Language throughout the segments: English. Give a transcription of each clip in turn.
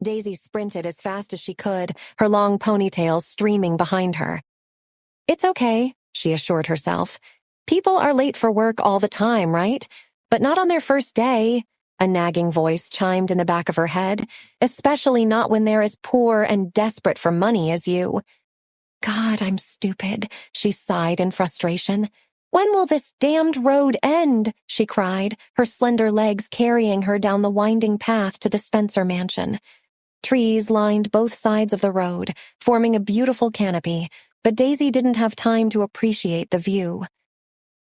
Daisy sprinted as fast as she could, her long ponytail streaming behind her. "It's okay," she assured herself. "People are late for work all the time, right? But not on their first day," a nagging voice chimed in the back of her head, "especially not when they're as poor and desperate for money as you." "God, I'm stupid," she sighed in frustration. "When will this damned road end?" she cried, her slender legs carrying her down the winding path to the Spencer mansion. Trees lined both sides of the road, forming a beautiful canopy, but Daisy didn't have time to appreciate the view.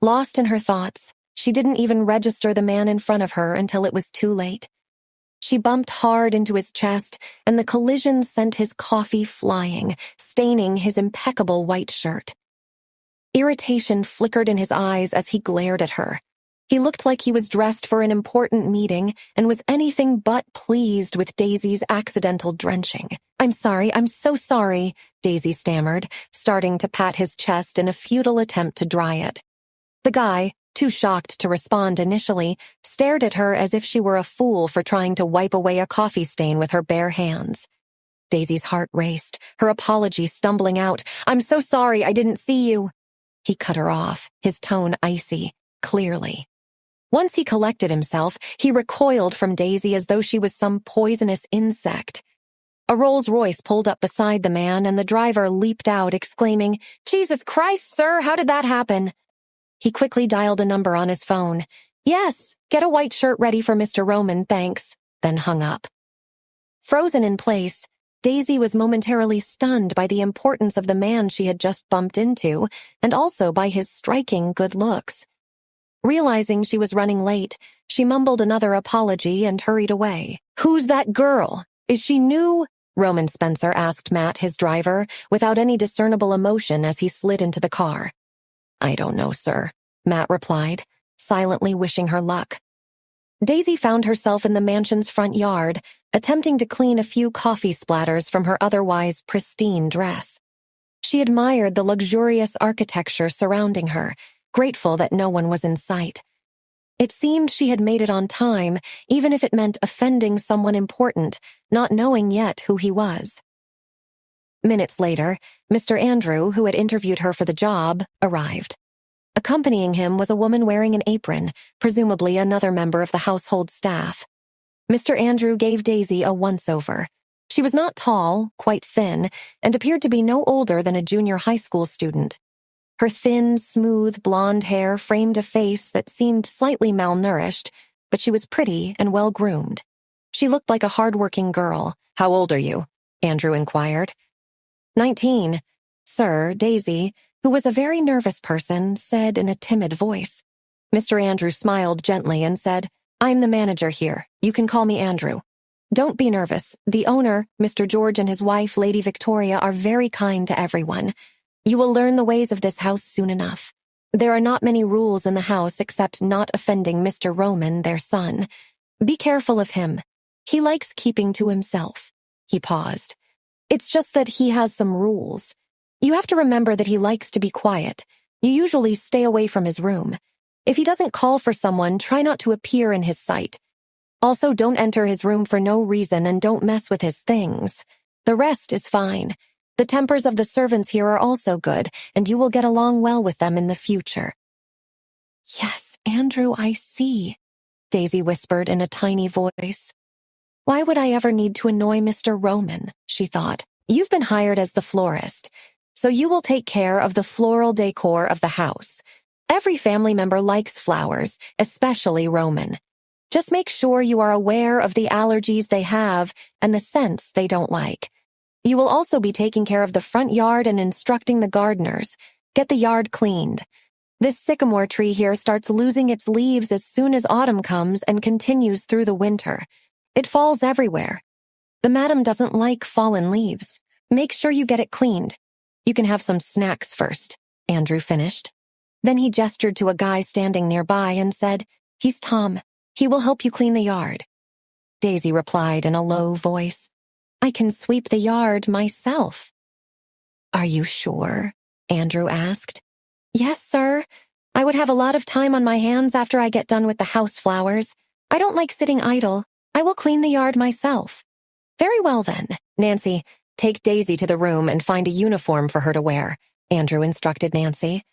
Lost in her thoughts, she didn't even register the man in front of her until it was too late. She bumped hard into his chest, and the collision sent his coffee flying, staining his impeccable white shirt. Irritation flickered in his eyes as he glared at her. He looked like he was dressed for an important meeting and was anything but pleased with Daisy's accidental drenching. I'm so sorry," Daisy stammered, starting to pat his chest in a futile attempt to dry it. The guy, too shocked to respond initially, stared at her as if she were a fool for trying to wipe away a coffee stain with her bare hands. Daisy's heart raced, her apology stumbling out. "I'm so sorry, I didn't see you." He cut her off, his tone icy, clearly. Once he collected himself, he recoiled from Daisy as though she was some poisonous insect. A Rolls-Royce pulled up beside the man, and the driver leaped out, exclaiming, "Jesus Christ, sir, how did that happen?" He quickly dialed a number on his phone. "Yes, get a white shirt ready for Mr. Roman, thanks," then hung up. Frozen in place, Daisy was momentarily stunned by the importance of the man she had just bumped into, and also by his striking good looks. Realizing she was running late, she mumbled another apology and hurried away. "Who's that girl? Is she new?" Roman Spencer asked Matt, his driver, without any discernible emotion as he slid into the car. "I don't know, sir," Matt replied, silently wishing her luck. Daisy found herself in the mansion's front yard, attempting to clean a few coffee splatters from her otherwise pristine dress. She admired the luxurious architecture surrounding her, grateful that no one was in sight. It seemed she had made it on time, even if it meant offending someone important, not knowing yet who he was. Minutes later, Mr. Andrew, who had interviewed her for the job, arrived. Accompanying him was a woman wearing an apron, presumably another member of the household staff. Mr. Andrew gave Daisy a once-over. She was not tall, quite thin, and appeared to be no older than a junior high school student. Her thin, smooth blonde hair framed a face that seemed slightly malnourished, but she was pretty and well-groomed. She looked like a hard-working girl. "How old are you?" Andrew inquired. 19. Sir, Daisy, who was a very nervous person, said in a timid voice. Mr. Andrew smiled gently and said, "I'm the manager here. You can call me Andrew. Don't be nervous. The owner, Mr. George, and his wife, Lady Victoria, are very kind to everyone. You will learn the ways of this house soon enough. There are not many rules in the house except not offending Mr. Roman, their son. Be careful of him. He likes keeping to himself." He paused. "It's just that he has some rules. You have to remember that he likes to be quiet. You usually stay away from his room. If he doesn't call for someone, try not to appear in his sight. Also, don't enter his room for no reason and don't mess with his things. The rest is fine. The tempers of the servants here are also good, and you will get along well with them in the future." "Yes, Andrew, I see," Daisy whispered in a tiny voice. "Why would I ever need to annoy Mr. Roman?" she thought. "You've been hired as the florist, so you will take care of the floral decor of the house. Every family member likes flowers, especially Roman. Just make sure you are aware of the allergies they have and the scents they don't like. You will also be taking care of the front yard and instructing the gardeners. Get the yard cleaned. This sycamore tree here starts losing its leaves as soon as autumn comes and continues through the winter. It falls everywhere. The madam doesn't like fallen leaves. Make sure you get it cleaned. You can have some snacks first," Andrew finished. Then he gestured to a guy standing nearby and said, "He's Tom. He will help you clean the yard." Daisy replied in a low voice, "I can sweep the yard myself." "Are you sure?" Andrew asked. "Yes, sir. I would have a lot of time on my hands after I get done with the house flowers. I don't like sitting idle. I will clean the yard myself." Very well then. Nancy, take Daisy to the room and find a uniform for her to wear, Andrew instructed Nancy.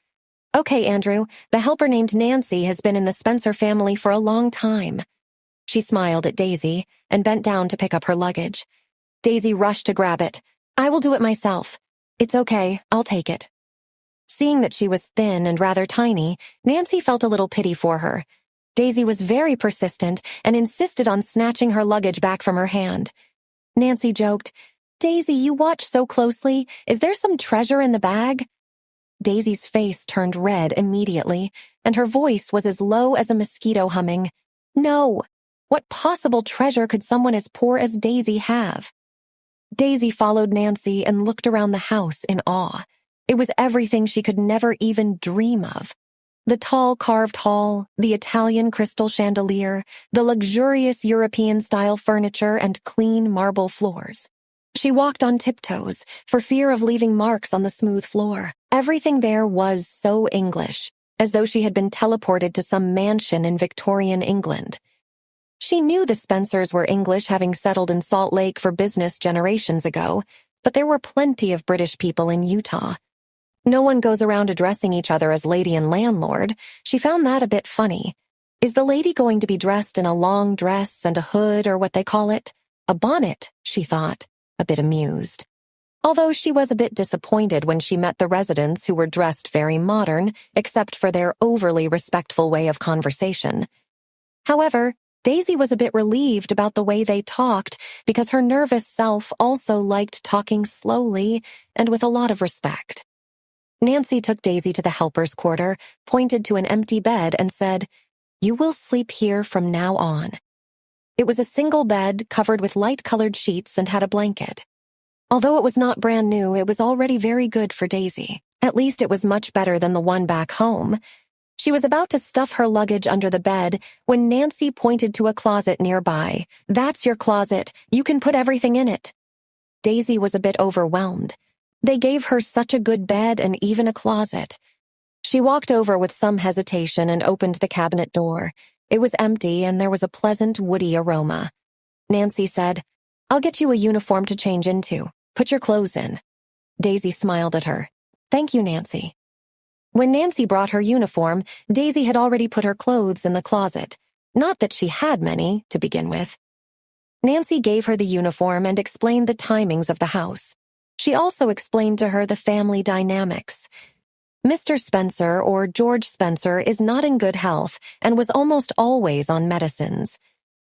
Okay, Andrew, the helper named Nancy has been in the Spencer family for a long time. She smiled at Daisy and bent down to pick up her luggage. Daisy rushed to grab it. I will do it myself. It's okay, I'll take it. Seeing that she was thin and rather tiny, Nancy felt a little pity for her. Daisy was very persistent and insisted on snatching her luggage back from her hand. Nancy joked, Daisy, you watch so closely. Is there some treasure in the bag? Daisy's face turned red immediately, and her voice was as low as a mosquito humming. No! What possible treasure could someone as poor as Daisy have? Daisy followed Nancy and looked around the house in awe. It was everything she could never even dream of. The tall carved hall, the Italian crystal chandelier, the luxurious European-style furniture and clean marble floors. She walked on tiptoes, for fear of leaving marks on the smooth floor. Everything there was so English, as though she had been teleported to some mansion in Victorian England. She knew the Spencers were English, having settled in Salt Lake for business generations ago, but there were plenty of British people in Utah. No one goes around addressing each other as lady and landlord. She found that a bit funny. Is the lady going to be dressed in a long dress and a hood, or what they call it? A bonnet, she thought, a bit amused. Although she was a bit disappointed when she met the residents, who were dressed very modern, except for their overly respectful way of conversation. However, Daisy was a bit relieved about the way they talked, because her nervous self also liked talking slowly and with a lot of respect. Nancy took Daisy to the helper's quarter, pointed to an empty bed, and said, You will sleep here from now on. It was a single bed covered with light-colored sheets and had a blanket. Although it was not brand new, it was already very good for Daisy. At least it was much better than the one back home. She was about to stuff her luggage under the bed when Nancy pointed to a closet nearby. That's your closet. You can put everything in it. Daisy was a bit overwhelmed. They gave her such a good bed and even a closet. She walked over with some hesitation and opened the cabinet door. It was empty and there was a pleasant woody aroma. Nancy said, I'll get you a uniform to change into. Put your clothes in. Daisy smiled at her. Thank you, Nancy. When Nancy brought her uniform, Daisy had already put her clothes in the closet. Not that she had many, to begin with. Nancy gave her the uniform and explained the timings of the house. She also explained to her the family dynamics. Mr. Spencer, or George Spencer, is not in good health and was almost always on medicines.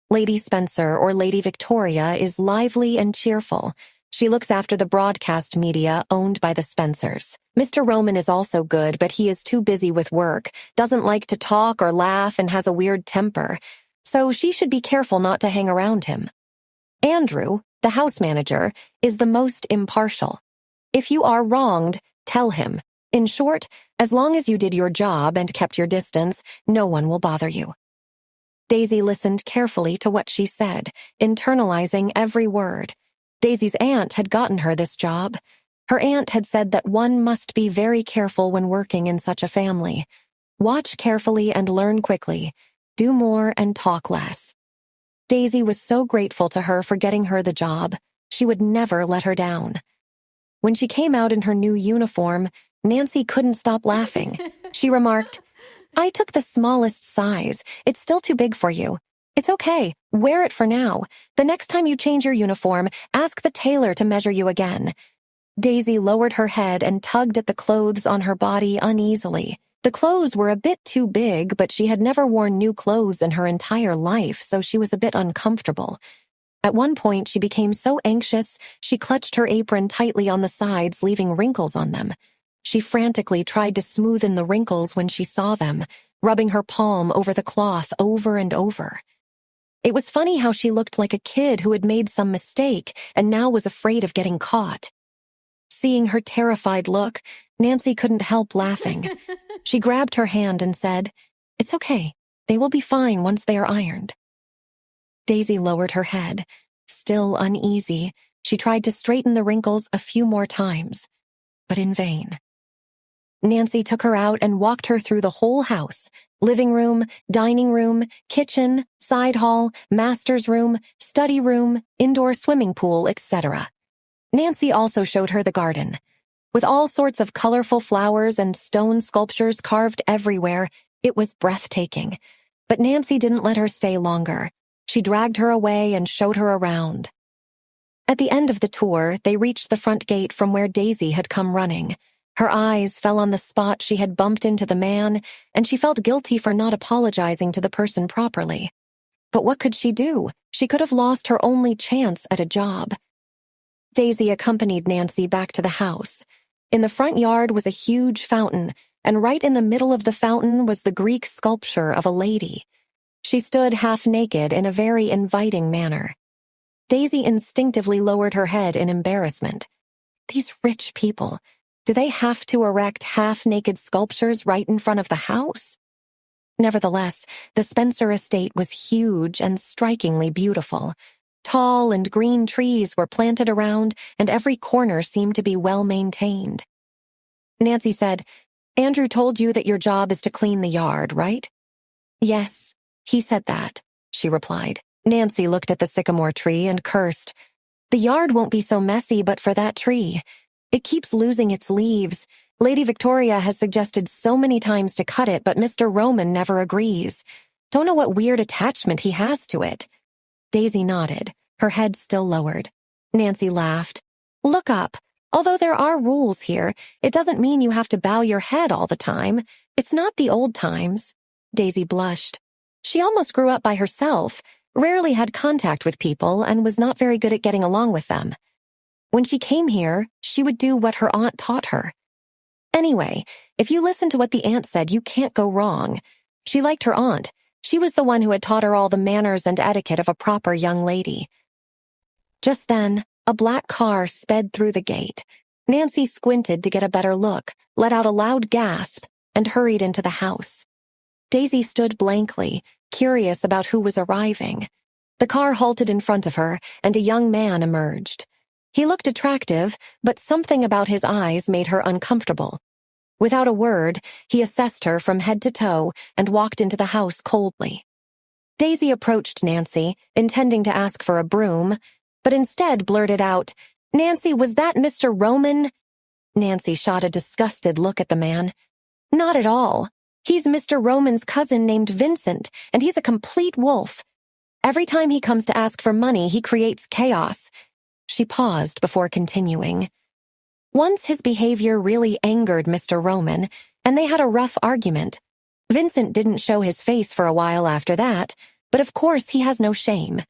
Lady Spencer, or Lady Victoria, is lively and cheerful. She looks after the broadcast media owned by the Spencers. Mr. Roman is also good, but he is too busy with work, doesn't like to talk or laugh, and has a weird temper, so she should be careful not to hang around him. Andrew, the house manager, is the most impartial. If you are wronged, tell him. In short, as long as you did your job and kept your distance, no one will bother you. Daisy listened carefully to what she said, internalizing every word. Daisy's aunt had gotten her this job. Her aunt had said that one must be very careful when working in such a family. Watch carefully and learn quickly. Do more and talk less. Daisy was so grateful to her for getting her the job. She would never let her down. When she came out in her new uniform, Nancy couldn't stop laughing. She remarked, I took the smallest size. It's still too big for you. It's okay. Wear it for now. The next time you change your uniform, ask the tailor to measure you again. Daisy lowered her head and tugged at the clothes on her body uneasily. The clothes were a bit too big, but she had never worn new clothes in her entire life, so she was a bit uncomfortable. At one point, she became so anxious, she clutched her apron tightly on the sides, leaving wrinkles on them. She frantically tried to smoothen the wrinkles when she saw them, rubbing her palm over the cloth over and over. It was funny how she looked like a kid who had made some mistake and now was afraid of getting caught. Seeing her terrified look, Nancy couldn't help laughing. She grabbed her hand and said, It's okay. They will be fine once they are ironed. Daisy lowered her head. Still uneasy, she tried to straighten the wrinkles a few more times, but in vain. Nancy took her out and walked her through the whole house: living room, dining room, kitchen, side hall, master's room, study room, indoor swimming pool, etc. Nancy also showed her the garden. With all sorts of colorful flowers and stone sculptures carved everywhere, it was breathtaking. But Nancy didn't let her stay longer. She dragged her away and showed her around. At the end of the tour, they reached the front gate from where Daisy had come running. Her eyes fell on the spot she had bumped into the man, and she felt guilty for not apologizing to the person properly. But what could she do? She could have lost her only chance at a job. Daisy accompanied Nancy back to the house. In the front yard was a huge fountain, and right in the middle of the fountain was the Greek sculpture of a lady. She stood half naked in a very inviting manner. Daisy instinctively lowered her head in embarrassment. These rich people, do they have to erect half-naked sculptures right in front of the house? Nevertheless, the Spencer estate was huge and strikingly beautiful. Tall and green trees were planted around, and every corner seemed to be well maintained. Nancy said, "Andrew told you that your job is to clean the yard, right?" "Yes, he said that," she replied. Nancy looked at the sycamore tree and cursed. "The yard won't be so messy but for that tree. It keeps losing its leaves. Lady Victoria has suggested so many times to cut it, but Mr. Roman never agrees. Don't know what weird attachment he has to it." Daisy nodded, her head still lowered. Nancy laughed. "Look up. Although there are rules here, it doesn't mean you have to bow your head all the time. It's not the old times." Daisy blushed. She almost grew up by herself, rarely had contact with people, and was not very good at getting along with them. When she came here, she would do what her aunt taught her. Anyway, if you listen to what the aunt said, you can't go wrong. She liked her aunt. She was the one who had taught her all the manners and etiquette of a proper young lady. Just then, a black car sped through the gate. Nancy squinted to get a better look, let out a loud gasp, and hurried into the house. Daisy stood blankly, curious about who was arriving. The car halted in front of her, and a young man emerged. He looked attractive, but something about his eyes made her uncomfortable. Without a word, he assessed her from head to toe and walked into the house coldly. Daisy approached Nancy, intending to ask for a broom, but instead blurted out, "Nancy, was that Mr. Roman?" Nancy shot a disgusted look at the man. "Not at all. He's Mr. Roman's cousin named Vincent, and he's a complete wolf. Every time he comes to ask for money, he creates chaos." She paused before continuing. Once his behavior really angered Mr. Roman, and they had a rough argument. Vincent didn't show his face for a while after that, but of course he has no shame.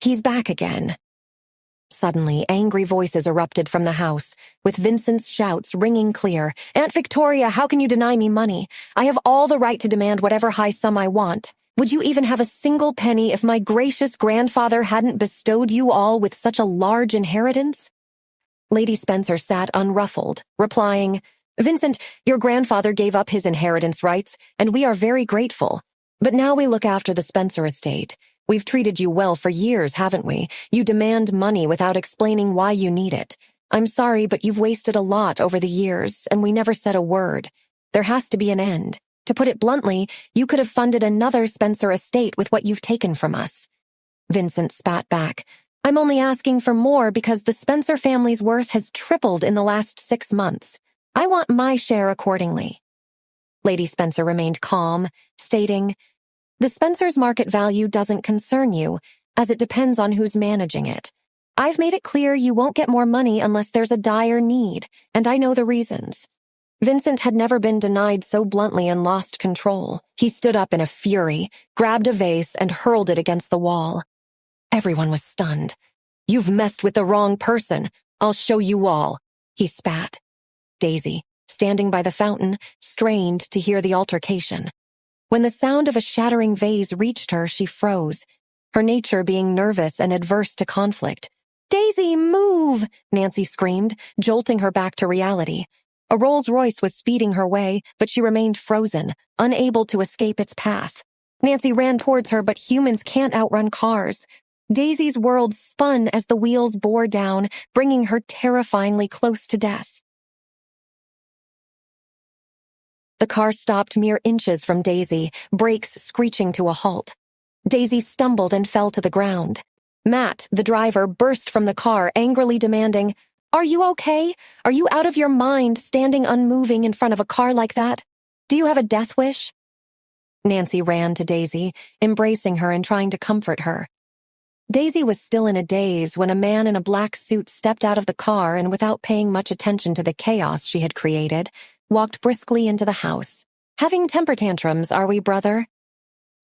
He's back again. Suddenly, angry voices erupted from the house, with Vincent's shouts ringing clear. "Aunt Victoria, how can you deny me money? I have all the right to demand whatever high sum I want. Would you even have a single penny if my gracious grandfather hadn't bestowed you all with such a large inheritance?" Lady Spencer sat unruffled, replying, "Vincent, your grandfather gave up his inheritance rights, and we are very grateful. But now we look after the Spencer estate. We've treated you well for years, haven't we? You demand money without explaining why you need it. I'm sorry, but you've wasted a lot over the years, and we never said a word. There has to be an end. To put it bluntly, you could have funded another Spencer estate with what you've taken from us." Vincent spat back. "I'm only asking for more because the Spencer family's worth has tripled in the last 6 months. I want my share accordingly." Lady Spencer remained calm, stating, "The Spencer's market value doesn't concern you, as it depends on who's managing it. I've made it clear you won't get more money unless there's a dire need, and I know the reasons." Vincent had never been denied so bluntly and lost control. He stood up in a fury, grabbed a vase, and hurled it against the wall. Everyone was stunned. "You've messed with the wrong person. I'll show you all," he spat. Daisy, standing by the fountain, strained to hear the altercation. When the sound of a shattering vase reached her, she froze, her nature being nervous and adverse to conflict. "Daisy, move!" Nancy screamed, jolting her back to reality. A Rolls-Royce was speeding her way, but she remained frozen, unable to escape its path. Nancy ran towards her, but humans can't outrun cars. Daisy's world spun as the wheels bore down, bringing her terrifyingly close to death. The car stopped mere inches from Daisy, brakes screeching to a halt. Daisy stumbled and fell to the ground. Matt, the driver, burst from the car, angrily demanding, "Are you okay? Are you out of your mind, standing unmoving in front of a car like that? Do you have a death wish?" Nancy ran to Daisy, embracing her and trying to comfort her. Daisy was still in a daze when a man in a black suit stepped out of the car and, without paying much attention to the chaos she had created, walked briskly into the house. "Having temper tantrums, are we, brother?"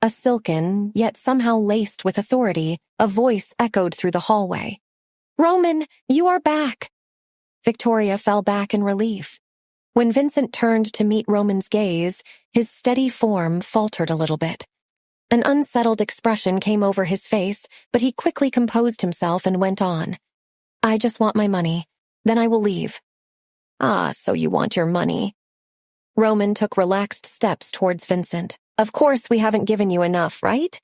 A silken, yet somehow laced with authority, a voice echoed through the hallway. "Roman, you are back!" Victoria fell back in relief. When Vincent turned to meet Roman's gaze, his steady form faltered a little bit. An unsettled expression came over his face, but he quickly composed himself and went on. "I just want my money. Then I will leave." "Ah, so you want your money." Roman took relaxed steps towards Vincent. "Of course we haven't given you enough, right?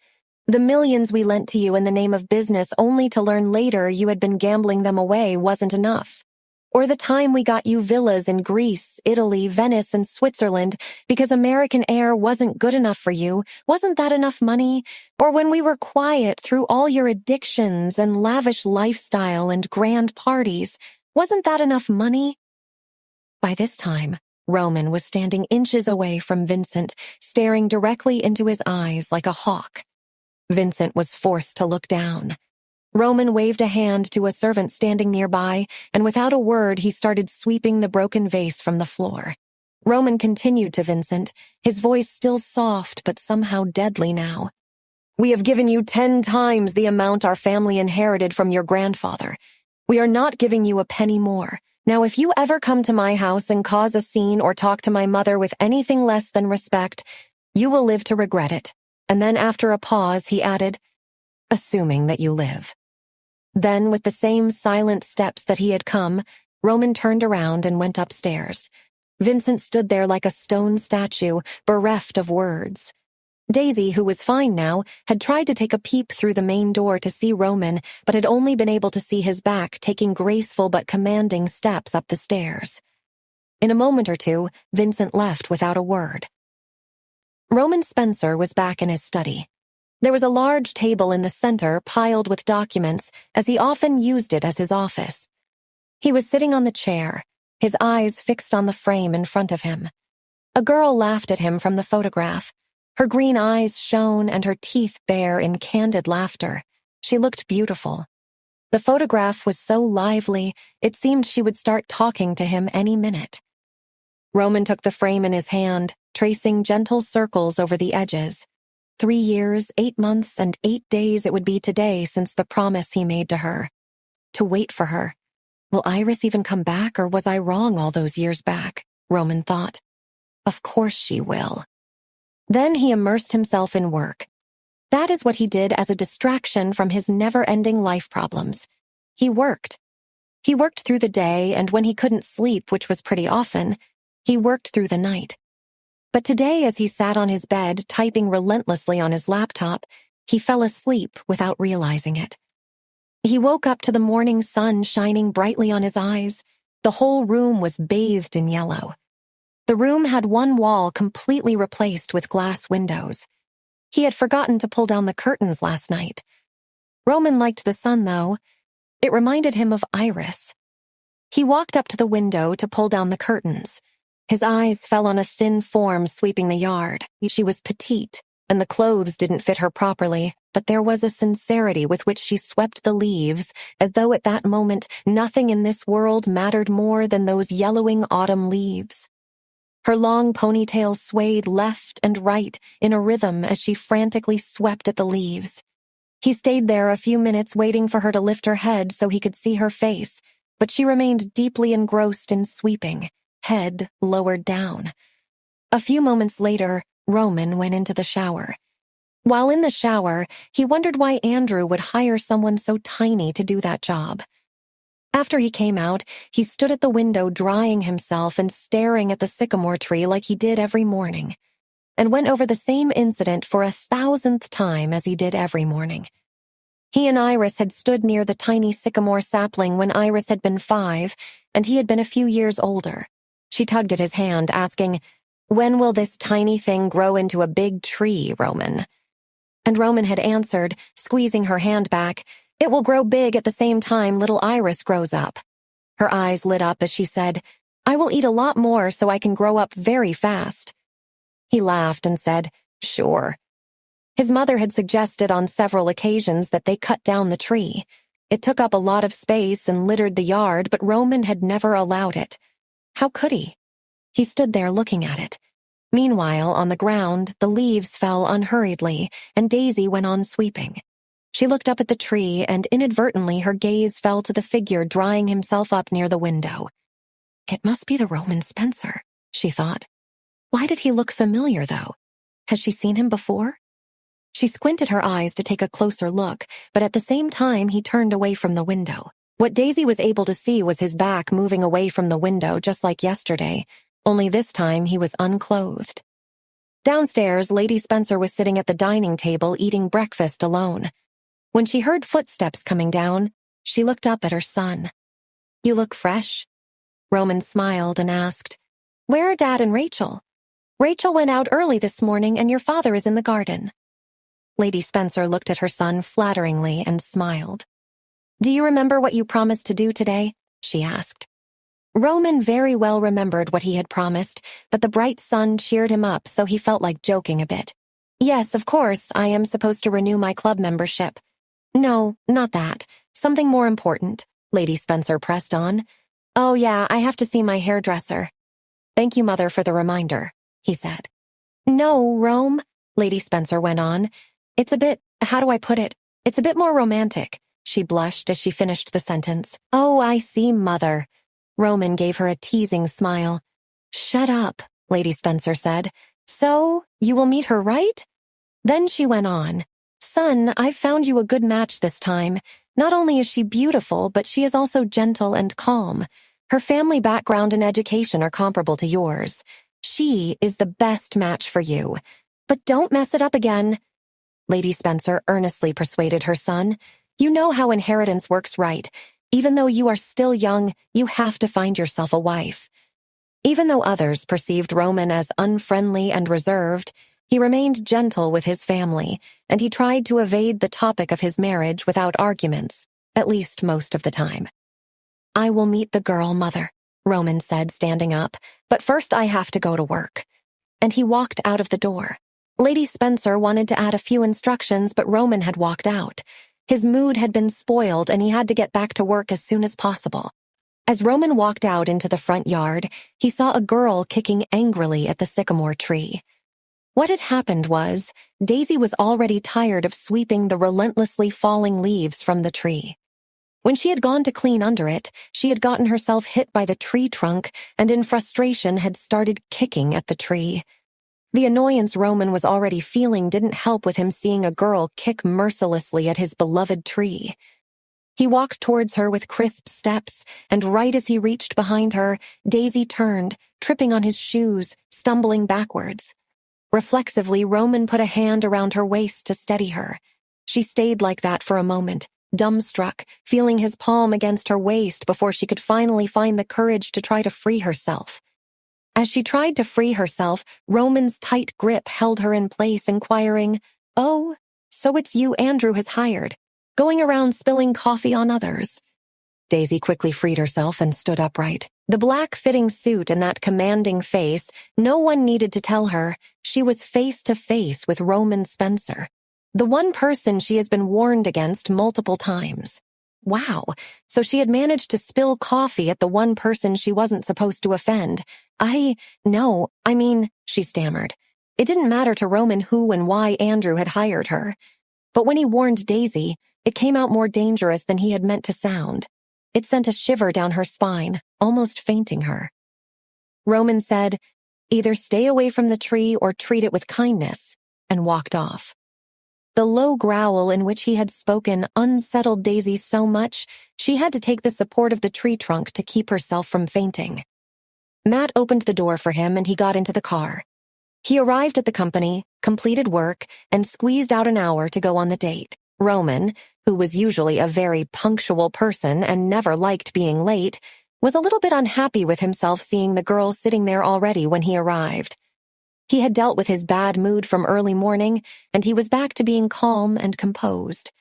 The millions we lent to you in the name of business only to learn later you had been gambling them away wasn't enough. Or the time we got you villas in Greece, Italy, Venice, and Switzerland because American air wasn't good enough for you. Wasn't that enough money? Or when we were quiet through all your addictions and lavish lifestyle and grand parties, wasn't that enough money?" By this time, Roman was standing inches away from Vincent, staring directly into his eyes like a hawk. Vincent was forced to look down. Roman waved a hand to a servant standing nearby, and without a word he started sweeping the broken vase from the floor. Roman continued to Vincent, his voice still soft but somehow deadly now. "We have given you 10 times the amount our family inherited from your grandfather. We are not giving you a penny more. Now if you ever come to my house and cause a scene or talk to my mother with anything less than respect, you will live to regret it." And then after a pause he added, "Assuming that you live." Then, with the same silent steps that he had come, Roman turned around and went upstairs. Vincent stood there like a stone statue, bereft of words. Daisy, who was fine now, had tried to take a peep through the main door to see Roman, but had only been able to see his back taking graceful but commanding steps up the stairs. In a moment or two, Vincent left without a word. Roman Spencer was back in his study. There was a large table in the center piled with documents, as he often used it as his office. He was sitting on the chair, his eyes fixed on the frame in front of him. A girl laughed at him from the photograph. Her green eyes shone and her teeth bare in candid laughter. She looked beautiful. The photograph was so lively, it seemed she would start talking to him any minute. Roman took the frame in his hand, tracing gentle circles over the edges. 3 years, 8 months, and 8 days it would be today since the promise he made to her. To wait for her. Will Iris even come back, or was I wrong all those years back? Roman thought. Of course she will. Then he immersed himself in work. That is what he did as a distraction from his never-ending life problems. He worked. He worked through the day, and when he couldn't sleep, which was pretty often, he worked through the night. But today, as he sat on his bed, typing relentlessly on his laptop, he fell asleep without realizing it. He woke up to the morning sun shining brightly on his eyes. The whole room was bathed in yellow. The room had one wall completely replaced with glass windows. He had forgotten to pull down the curtains last night. Roman liked the sun, though. It reminded him of Iris. He walked up to the window to pull down the curtains. His eyes fell on a thin form sweeping the yard. She was petite, and the clothes didn't fit her properly, but there was a sincerity with which she swept the leaves, as though at that moment nothing in this world mattered more than those yellowing autumn leaves. Her long ponytail swayed left and right in a rhythm as she frantically swept at the leaves. He stayed there a few minutes waiting for her to lift her head so he could see her face, but she remained deeply engrossed in sweeping, head lowered down. A few moments later, Roman went into the shower. While in the shower, he wondered why Andrew would hire someone so tiny to do that job. After he came out, he stood at the window drying himself and staring at the sycamore tree like he did every morning, and went over the same incident for 1,000th time as he did every morning. He and Iris had stood near the tiny sycamore sapling when Iris had been 5, and he had been a few years older. She tugged at his hand, asking, "When will this tiny thing grow into a big tree, Roman?" And Roman had answered, squeezing her hand back, "It will grow big at the same time little Iris grows up." Her eyes lit up as she said, "I will eat a lot more so I can grow up very fast." He laughed and said, "Sure." His mother had suggested on several occasions that they cut down the tree. It took up a lot of space and littered the yard, but Roman had never allowed it. How could he? He stood there looking at it. Meanwhile, on the ground, the leaves fell unhurriedly, and Daisy went on sweeping. She looked up at the tree, and inadvertently her gaze fell to the figure drying himself up near the window. "It must be the Roman Spencer," she thought. Why did he look familiar, though? Has she seen him before? She squinted her eyes to take a closer look, but at the same time he turned away from the window. What Daisy was able to see was his back moving away from the window just like yesterday, only this time he was unclothed. Downstairs, Lady Spencer was sitting at the dining table eating breakfast alone. When she heard footsteps coming down, she looked up at her son. "You look fresh." Roman smiled and asked, "Where are Dad and Rachel?" "Rachel went out early this morning and your father is in the garden." Lady Spencer looked at her son flatteringly and smiled. "Do you remember what you promised to do today?" she asked. Roman very well remembered what he had promised, but the bright sun cheered him up, so he felt like joking a bit. "Yes, of course, I am supposed to renew my club membership." "No, not that. Something more important," Lady Spencer pressed on. "Oh yeah, I have to see my hairdresser." "Thank you, Mother, for the reminder," he said. "No, Rome," Lady Spencer went on. How do I put it? It's a bit more romantic." She blushed as she finished the sentence. "Oh, I see, Mother." Roman gave her a teasing smile. "Shut up," Lady Spencer said. "So, you will meet her, right?" Then she went on. "Son, I've found you a good match this time. Not only is she beautiful, but she is also gentle and calm. Her family background and education are comparable to yours. She is the best match for you. But don't mess it up again." Lady Spencer earnestly persuaded her son. "You know how inheritance works, right? Even though you are still young, you have to find yourself a wife." Even though others perceived Roman as unfriendly and reserved, he remained gentle with his family, and he tried to evade the topic of his marriage without arguments, at least most of the time. "I will meet the girl, Mother," Roman said, standing up, "but first I have to go to work." And he walked out of the door. Lady Spencer wanted to add a few instructions, but Roman had walked out. His mood had been spoiled, and he had to get back to work as soon as possible. As Roman walked out into the front yard, he saw a girl kicking angrily at the sycamore tree. What had happened was, Daisy was already tired of sweeping the relentlessly falling leaves from the tree. When she had gone to clean under it, she had gotten herself hit by the tree trunk and in frustration had started kicking at the tree. The annoyance Roman was already feeling didn't help with him seeing a girl kick mercilessly at his beloved tree. He walked towards her with crisp steps, and right as he reached behind her, Daisy turned, tripping on his shoes, stumbling backwards. Reflexively, Roman put a hand around her waist to steady her. She stayed like that for a moment, dumbstruck, feeling his palm against her waist before she could finally find the courage to try to free herself. As she tried to free herself, Roman's tight grip held her in place, inquiring, "Oh, so it's you Andrew has hired, going around spilling coffee on others." Daisy quickly freed herself and stood upright. The black-fitting suit and that commanding face, no one needed to tell her, she was face to face with Roman Spencer, the one person she has been warned against multiple times. Wow, so she had managed to spill coffee at the one person she wasn't supposed to offend. She stammered. It didn't matter to Roman who and why Andrew had hired her. But when he warned Daisy, it came out more dangerous than he had meant to sound. It sent a shiver down her spine, almost fainting her. Roman said, "Either stay away from the tree or treat it with kindness," and walked off. The low growl in which he had spoken unsettled Daisy so much, she had to take the support of the tree trunk to keep herself from fainting. Matt opened the door for him and he got into the car. He arrived at the company, completed work, and squeezed out an hour to go on the date. Roman, who was usually a very punctual person and never liked being late, was a little bit unhappy with himself seeing the girl sitting there already when he arrived. He had dealt with his bad mood from early morning, and he was back to being calm and composed.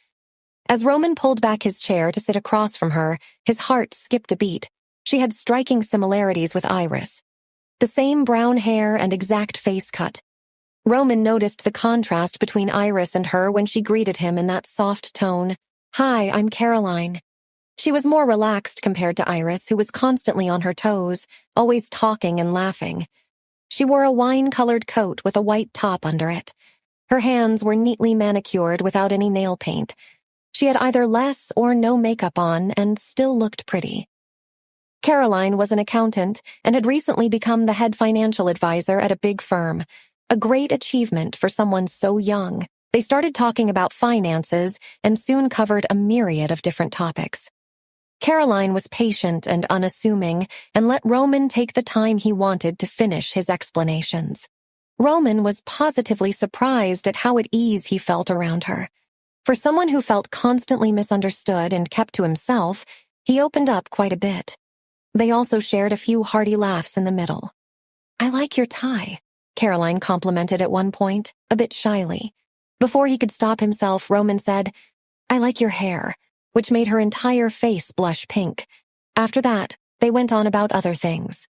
As Roman pulled back his chair to sit across from her, his heart skipped a beat. She had striking similarities with Iris. The same brown hair and exact face cut. Roman noticed the contrast between Iris and her when she greeted him in that soft tone. "Hi, I'm Caroline." She was more relaxed compared to Iris, who was constantly on her toes, always talking and laughing. She wore a wine-colored coat with a white top under it. Her hands were neatly manicured without any nail paint. She had either less or no makeup on and still looked pretty. Caroline was an accountant and had recently become the head financial advisor at a big firm, a great achievement for someone so young. They started talking about finances and soon covered a myriad of different topics. Caroline was patient and unassuming and let Roman take the time he wanted to finish his explanations. Roman was positively surprised at how at ease he felt around her. For someone who felt constantly misunderstood and kept to himself, he opened up quite a bit. They also shared a few hearty laughs in the middle. "I like your tie," Caroline complimented at one point, a bit shyly. Before he could stop himself, Roman said, "I like your hair," which made her entire face blush pink. After that, they went on about other things.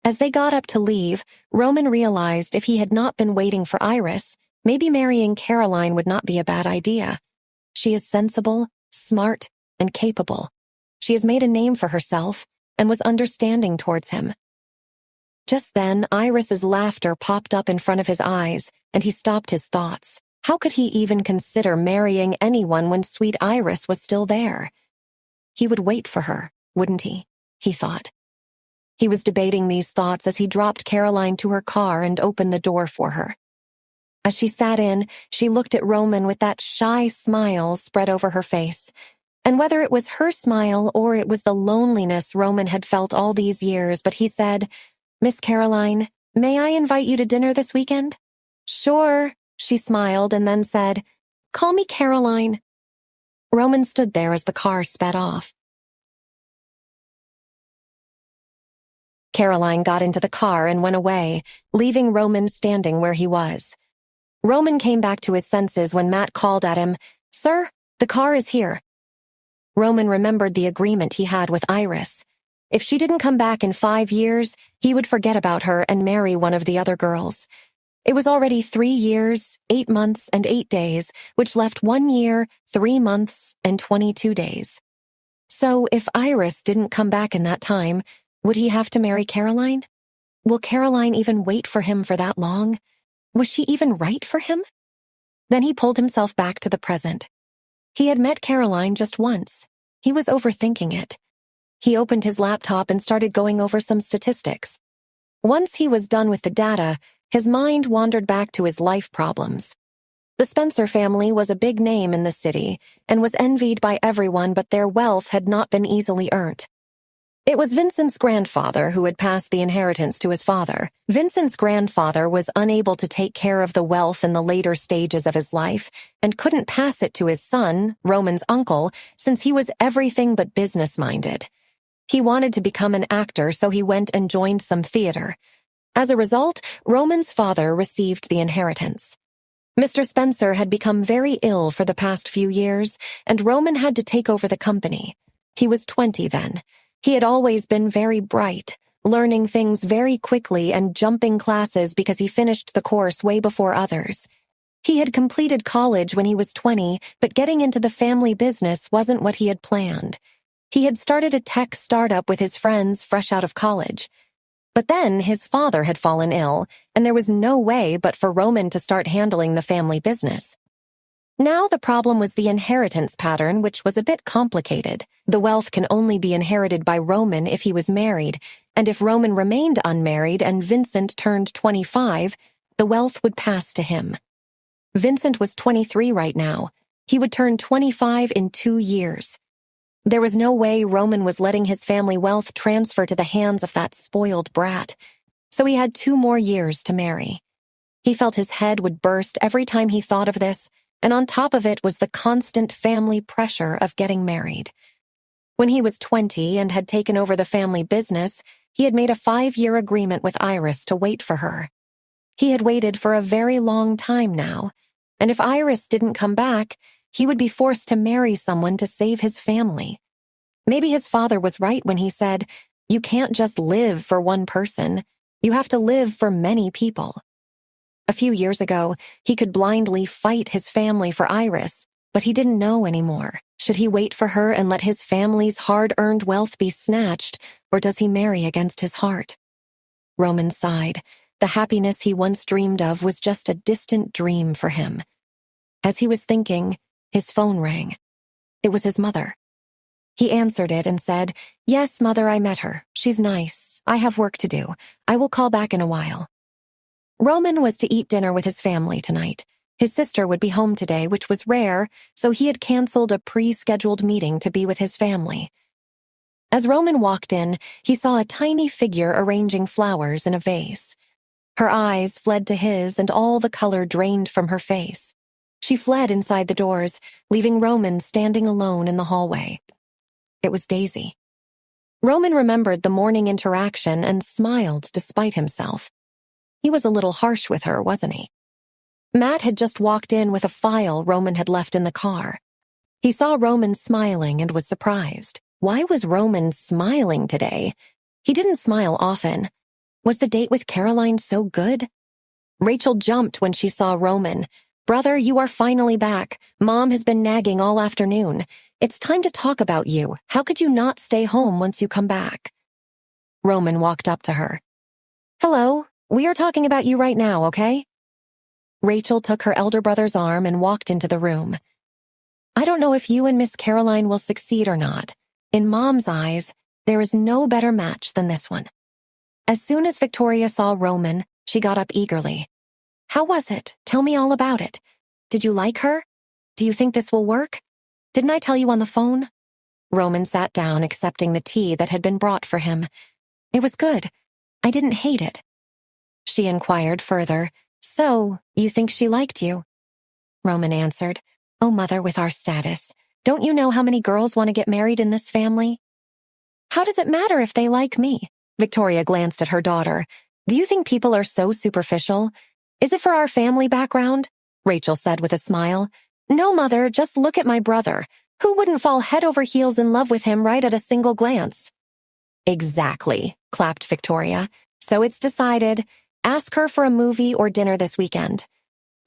As they got up to leave, Roman realized if he had not been waiting for Iris, maybe marrying Caroline would not be a bad idea. She is sensible, smart, and capable. She has made a name for herself and was understanding towards him. Just then, Iris's laughter popped up in front of his eyes, and he stopped his thoughts. How could he even consider marrying anyone when sweet Iris was still there? He would wait for her, wouldn't he? He thought. He was debating these thoughts as he dropped Caroline to her car and opened the door for her. As she sat in, she looked at Roman with that shy smile spread over her face. And whether it was her smile or it was the loneliness Roman had felt all these years, but he said, "Miss Caroline, may I invite you to dinner this weekend?" "Sure," she smiled and then said, "Call me Caroline." Roman stood there as the car sped off. Caroline got into the car and went away, leaving Roman standing where he was. Roman came back to his senses when Matt called at him, "Sir, the car is here." Roman remembered the agreement he had with Iris. If she didn't come back in 5 years, he would forget about her and marry one of the other girls. It was already 3 years, 8 months, and 8 days, which left 1 year, 3 months, and 22 days. So if Iris didn't come back in that time, would he have to marry Caroline? Will Caroline even wait for him for that long? Was she even right for him? Then he pulled himself back to the present. He had met Caroline just once. He was overthinking it. He opened his laptop and started going over some statistics. Once he was done with the data, his mind wandered back to his life problems. The Spencer family was a big name in the city and was envied by everyone, but their wealth had not been easily earned. It was Vincent's grandfather who had passed the inheritance to his father. Vincent's grandfather was unable to take care of the wealth in the later stages of his life and couldn't pass it to his son, Roman's uncle, since he was everything but business-minded. He wanted to become an actor, so he went and joined some theater. As a result, Roman's father received the inheritance. Mr. Spencer had become very ill for the past few years, and Roman had to take over the company. He was 20 then. He had always been very bright, learning things very quickly and jumping classes because he finished the course way before others. He had completed college when he was 20, but getting into the family business wasn't what he had planned. He had started a tech startup with his friends fresh out of college. But then his father had fallen ill, and there was no way but for Roman to start handling the family business. Now the problem was the inheritance pattern, which was a bit complicated. The wealth can only be inherited by Roman if he was married, and if Roman remained unmarried and Vincent turned 25, the wealth would pass to him. Vincent was 23 right now. He would turn 25 in 2 years. There was no way Roman was letting his family wealth transfer to the hands of that spoiled brat, so he had 2 more years to marry. He felt his head would burst every time he thought of this, and on top of it was the constant family pressure of getting married. When he was 20 and had taken over the family business, he had made a 5-year agreement with Iris to wait for her. He had waited for a very long time now, and if Iris didn't come back, he would be forced to marry someone to save his family. Maybe his father was right when he said, "You can't just live for one person. You have to live for many people." A few years ago, he could blindly fight his family for Iris, but he didn't know anymore. Should he wait for her and let his family's hard-earned wealth be snatched, or does he marry against his heart? Roman sighed. The happiness he once dreamed of was just a distant dream for him. As he was thinking, his phone rang. It was his mother. He answered it and said, "Yes, Mother, I met her. She's nice. I have work to do. I will call back in a while." Roman was to eat dinner with his family tonight. His sister would be home today, which was rare, so he had canceled a pre-scheduled meeting to be with his family. As Roman walked in, he saw a tiny figure arranging flowers in a vase. Her eyes fled to his, and all the color drained from her face. She fled inside the doors, leaving Roman standing alone in the hallway. It was Daisy. Roman remembered the morning interaction and smiled despite himself. He was a little harsh with her, wasn't he? Matt had just walked in with a file Roman had left in the car. He saw Roman smiling and was surprised. Why was Roman smiling today? He didn't smile often. Was the date with Caroline so good? Rachel jumped when she saw Roman. "Brother, you are finally back. Mom has been nagging all afternoon. It's time to talk about you. How could you not stay home once you come back?" Roman walked up to her. "Hello, we are talking about you right now, okay?" Rachel took her elder brother's arm and walked into the room. "I don't know if you and Miss Caroline will succeed or not. In Mom's eyes, there is no better match than this one." As soon as Victoria saw Roman, she got up eagerly. "How was it? Tell me all about it. Did you like her? Do you think this will work? Didn't I tell you on the phone?" Roman sat down, accepting the tea that had been brought for him. "It was good. I didn't hate it." She inquired further, "So, you think she liked you?" Roman answered, "Oh, Mother, with our status, don't you know how many girls want to get married in this family?" "How does it matter if they like me?" Victoria glanced at her daughter. "Do you think people are so superficial? Is it for our family background?" Rachel said with a smile. "No, Mother, just look at my brother. Who wouldn't fall head over heels in love with him right at a single glance?" "Exactly," clapped Victoria. "So it's decided. Ask her for a movie or dinner this weekend."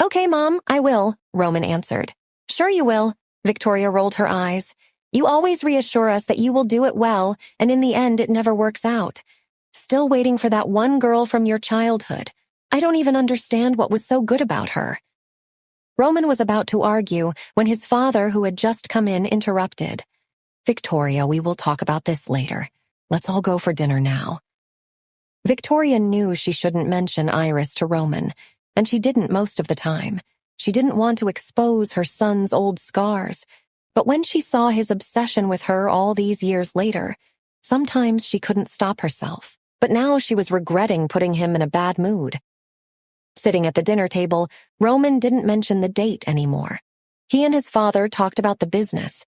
"Okay, Mom, I will," Roman answered. "Sure you will." Victoria rolled her eyes. "You always reassure us that you will do it well, and in the end it never works out. Still waiting for that one girl from your childhood. I don't even understand what was so good about her." Roman was about to argue when his father, who had just come in, interrupted. "Victoria, we will talk about this later. Let's all go for dinner now." Victoria knew she shouldn't mention Iris to Roman, and she didn't most of the time. She didn't want to expose her son's old scars, but when she saw his obsession with her all these years later, sometimes she couldn't stop herself. But now she was regretting putting him in a bad mood. Sitting at the dinner table, Roman didn't mention the date anymore. He and his father talked about the business.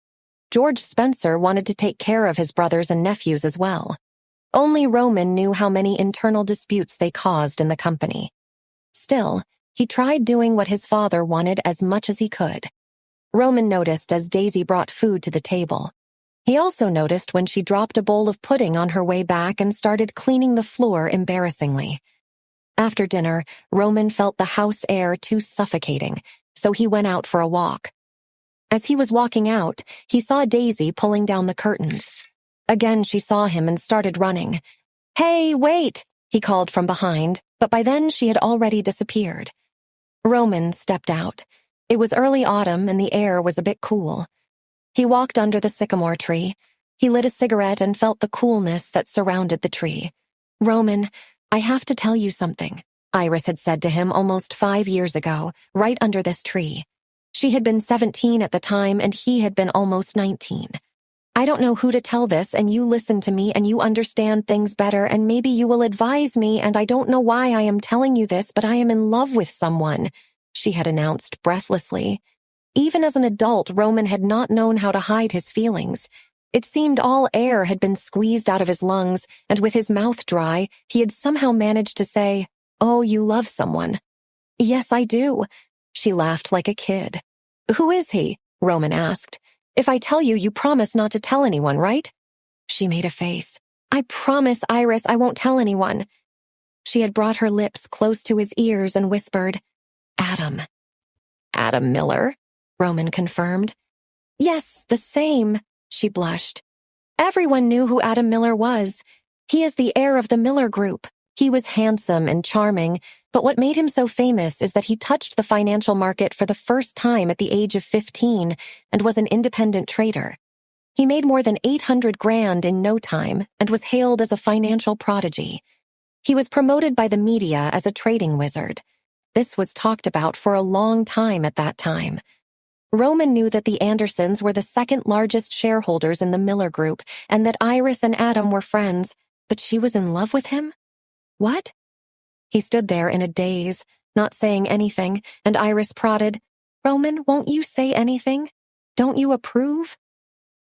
George Spencer wanted to take care of his brothers and nephews as well. Only Roman knew how many internal disputes they caused in the company. Still, he tried doing what his father wanted as much as he could. Roman noticed as Daisy brought food to the table. He also noticed when she dropped a bowl of pudding on her way back and started cleaning the floor embarrassingly. After dinner, Roman felt the house air too suffocating, so he went out for a walk. As he was walking out, he saw Daisy pulling down the curtains. Again, she saw him and started running. "Hey, wait!" he called from behind, but by then she had already disappeared. Roman stepped out. It was early autumn and the air was a bit cool. He walked under the sycamore tree. He lit a cigarette and felt the coolness that surrounded the tree. "Roman, I have to tell you something," Iris had said to him almost 5 years ago, right under this tree. She had been 17 at the time and he had been almost 19. "I don't know who to tell this, and you listen to me and you understand things better, and maybe you will advise me, and I don't know why I am telling you this, but I am in love with someone," she had announced breathlessly. Even as an adult, Roman had not known how to hide his feelings. It seemed all air had been squeezed out of his lungs, and with his mouth dry, he had somehow managed to say, "Oh, you love someone." "Yes, I do." She laughed like a kid. "Who is he?" Roman asked. "If I tell you, you promise not to tell anyone, right?" She made a face. "I promise, Iris, I won't tell anyone." She had brought her lips close to his ears and whispered, "Adam." "Adam Miller?" Roman confirmed. "Yes, the same," she blushed. Everyone knew who Adam Miller was. He is the heir of the Miller Group. He was handsome and charming, but what made him so famous is that he touched the financial market for the first time at the age of 15 and was an independent trader. He made more than 800 grand in no time and was hailed as a financial prodigy. He was promoted by the media as a trading wizard. This was talked about for a long time at that time. Roman knew that the Andersons were the second largest shareholders in the Miller Group and that Iris and Adam were friends, but she was in love with him? What? He stood there in a daze, not saying anything, and Iris prodded, "Roman, won't you say anything? Don't you approve?"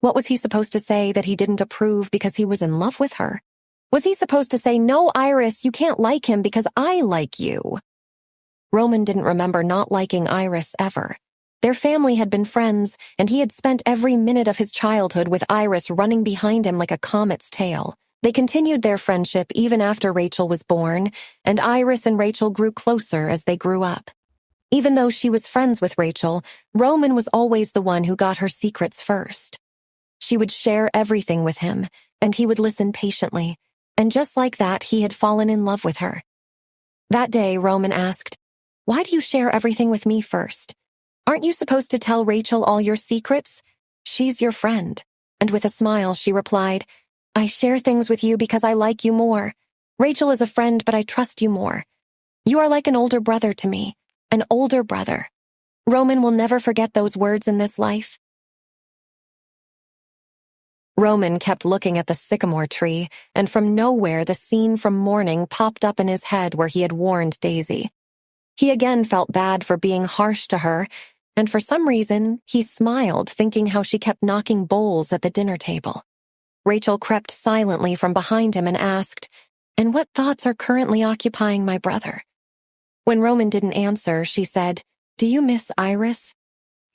What was he supposed to say, that he didn't approve because he was in love with her? Was he supposed to say, "No, Iris, you can't like him because I like you"? Roman didn't remember not liking Iris ever. Their family had been friends, and he had spent every minute of his childhood with Iris running behind him like a comet's tail. They continued their friendship even after Rachel was born, and Iris and Rachel grew closer as they grew up. Even though she was friends with Rachel, Roman was always the one who got her secrets first. She would share everything with him, and he would listen patiently, and just like that, he had fallen in love with her. That day, Roman asked, "Why do you share everything with me first? Aren't you supposed to tell Rachel all your secrets? She's your friend." And with a smile, she replied, "I share things with you because I like you more. Rachel is a friend, but I trust you more. You are like an older brother to me, an older brother." Roman will never forget those words in this life. Roman kept looking at the sycamore tree, and from nowhere the scene from morning popped up in his head where he had warned Daisy. He again felt bad for being harsh to her, and for some reason, he smiled, thinking how she kept knocking bowls at the dinner table. Rachel crept silently from behind him and asked, "And what thoughts are currently occupying my brother?" When Roman didn't answer, she said, "Do you miss Iris?"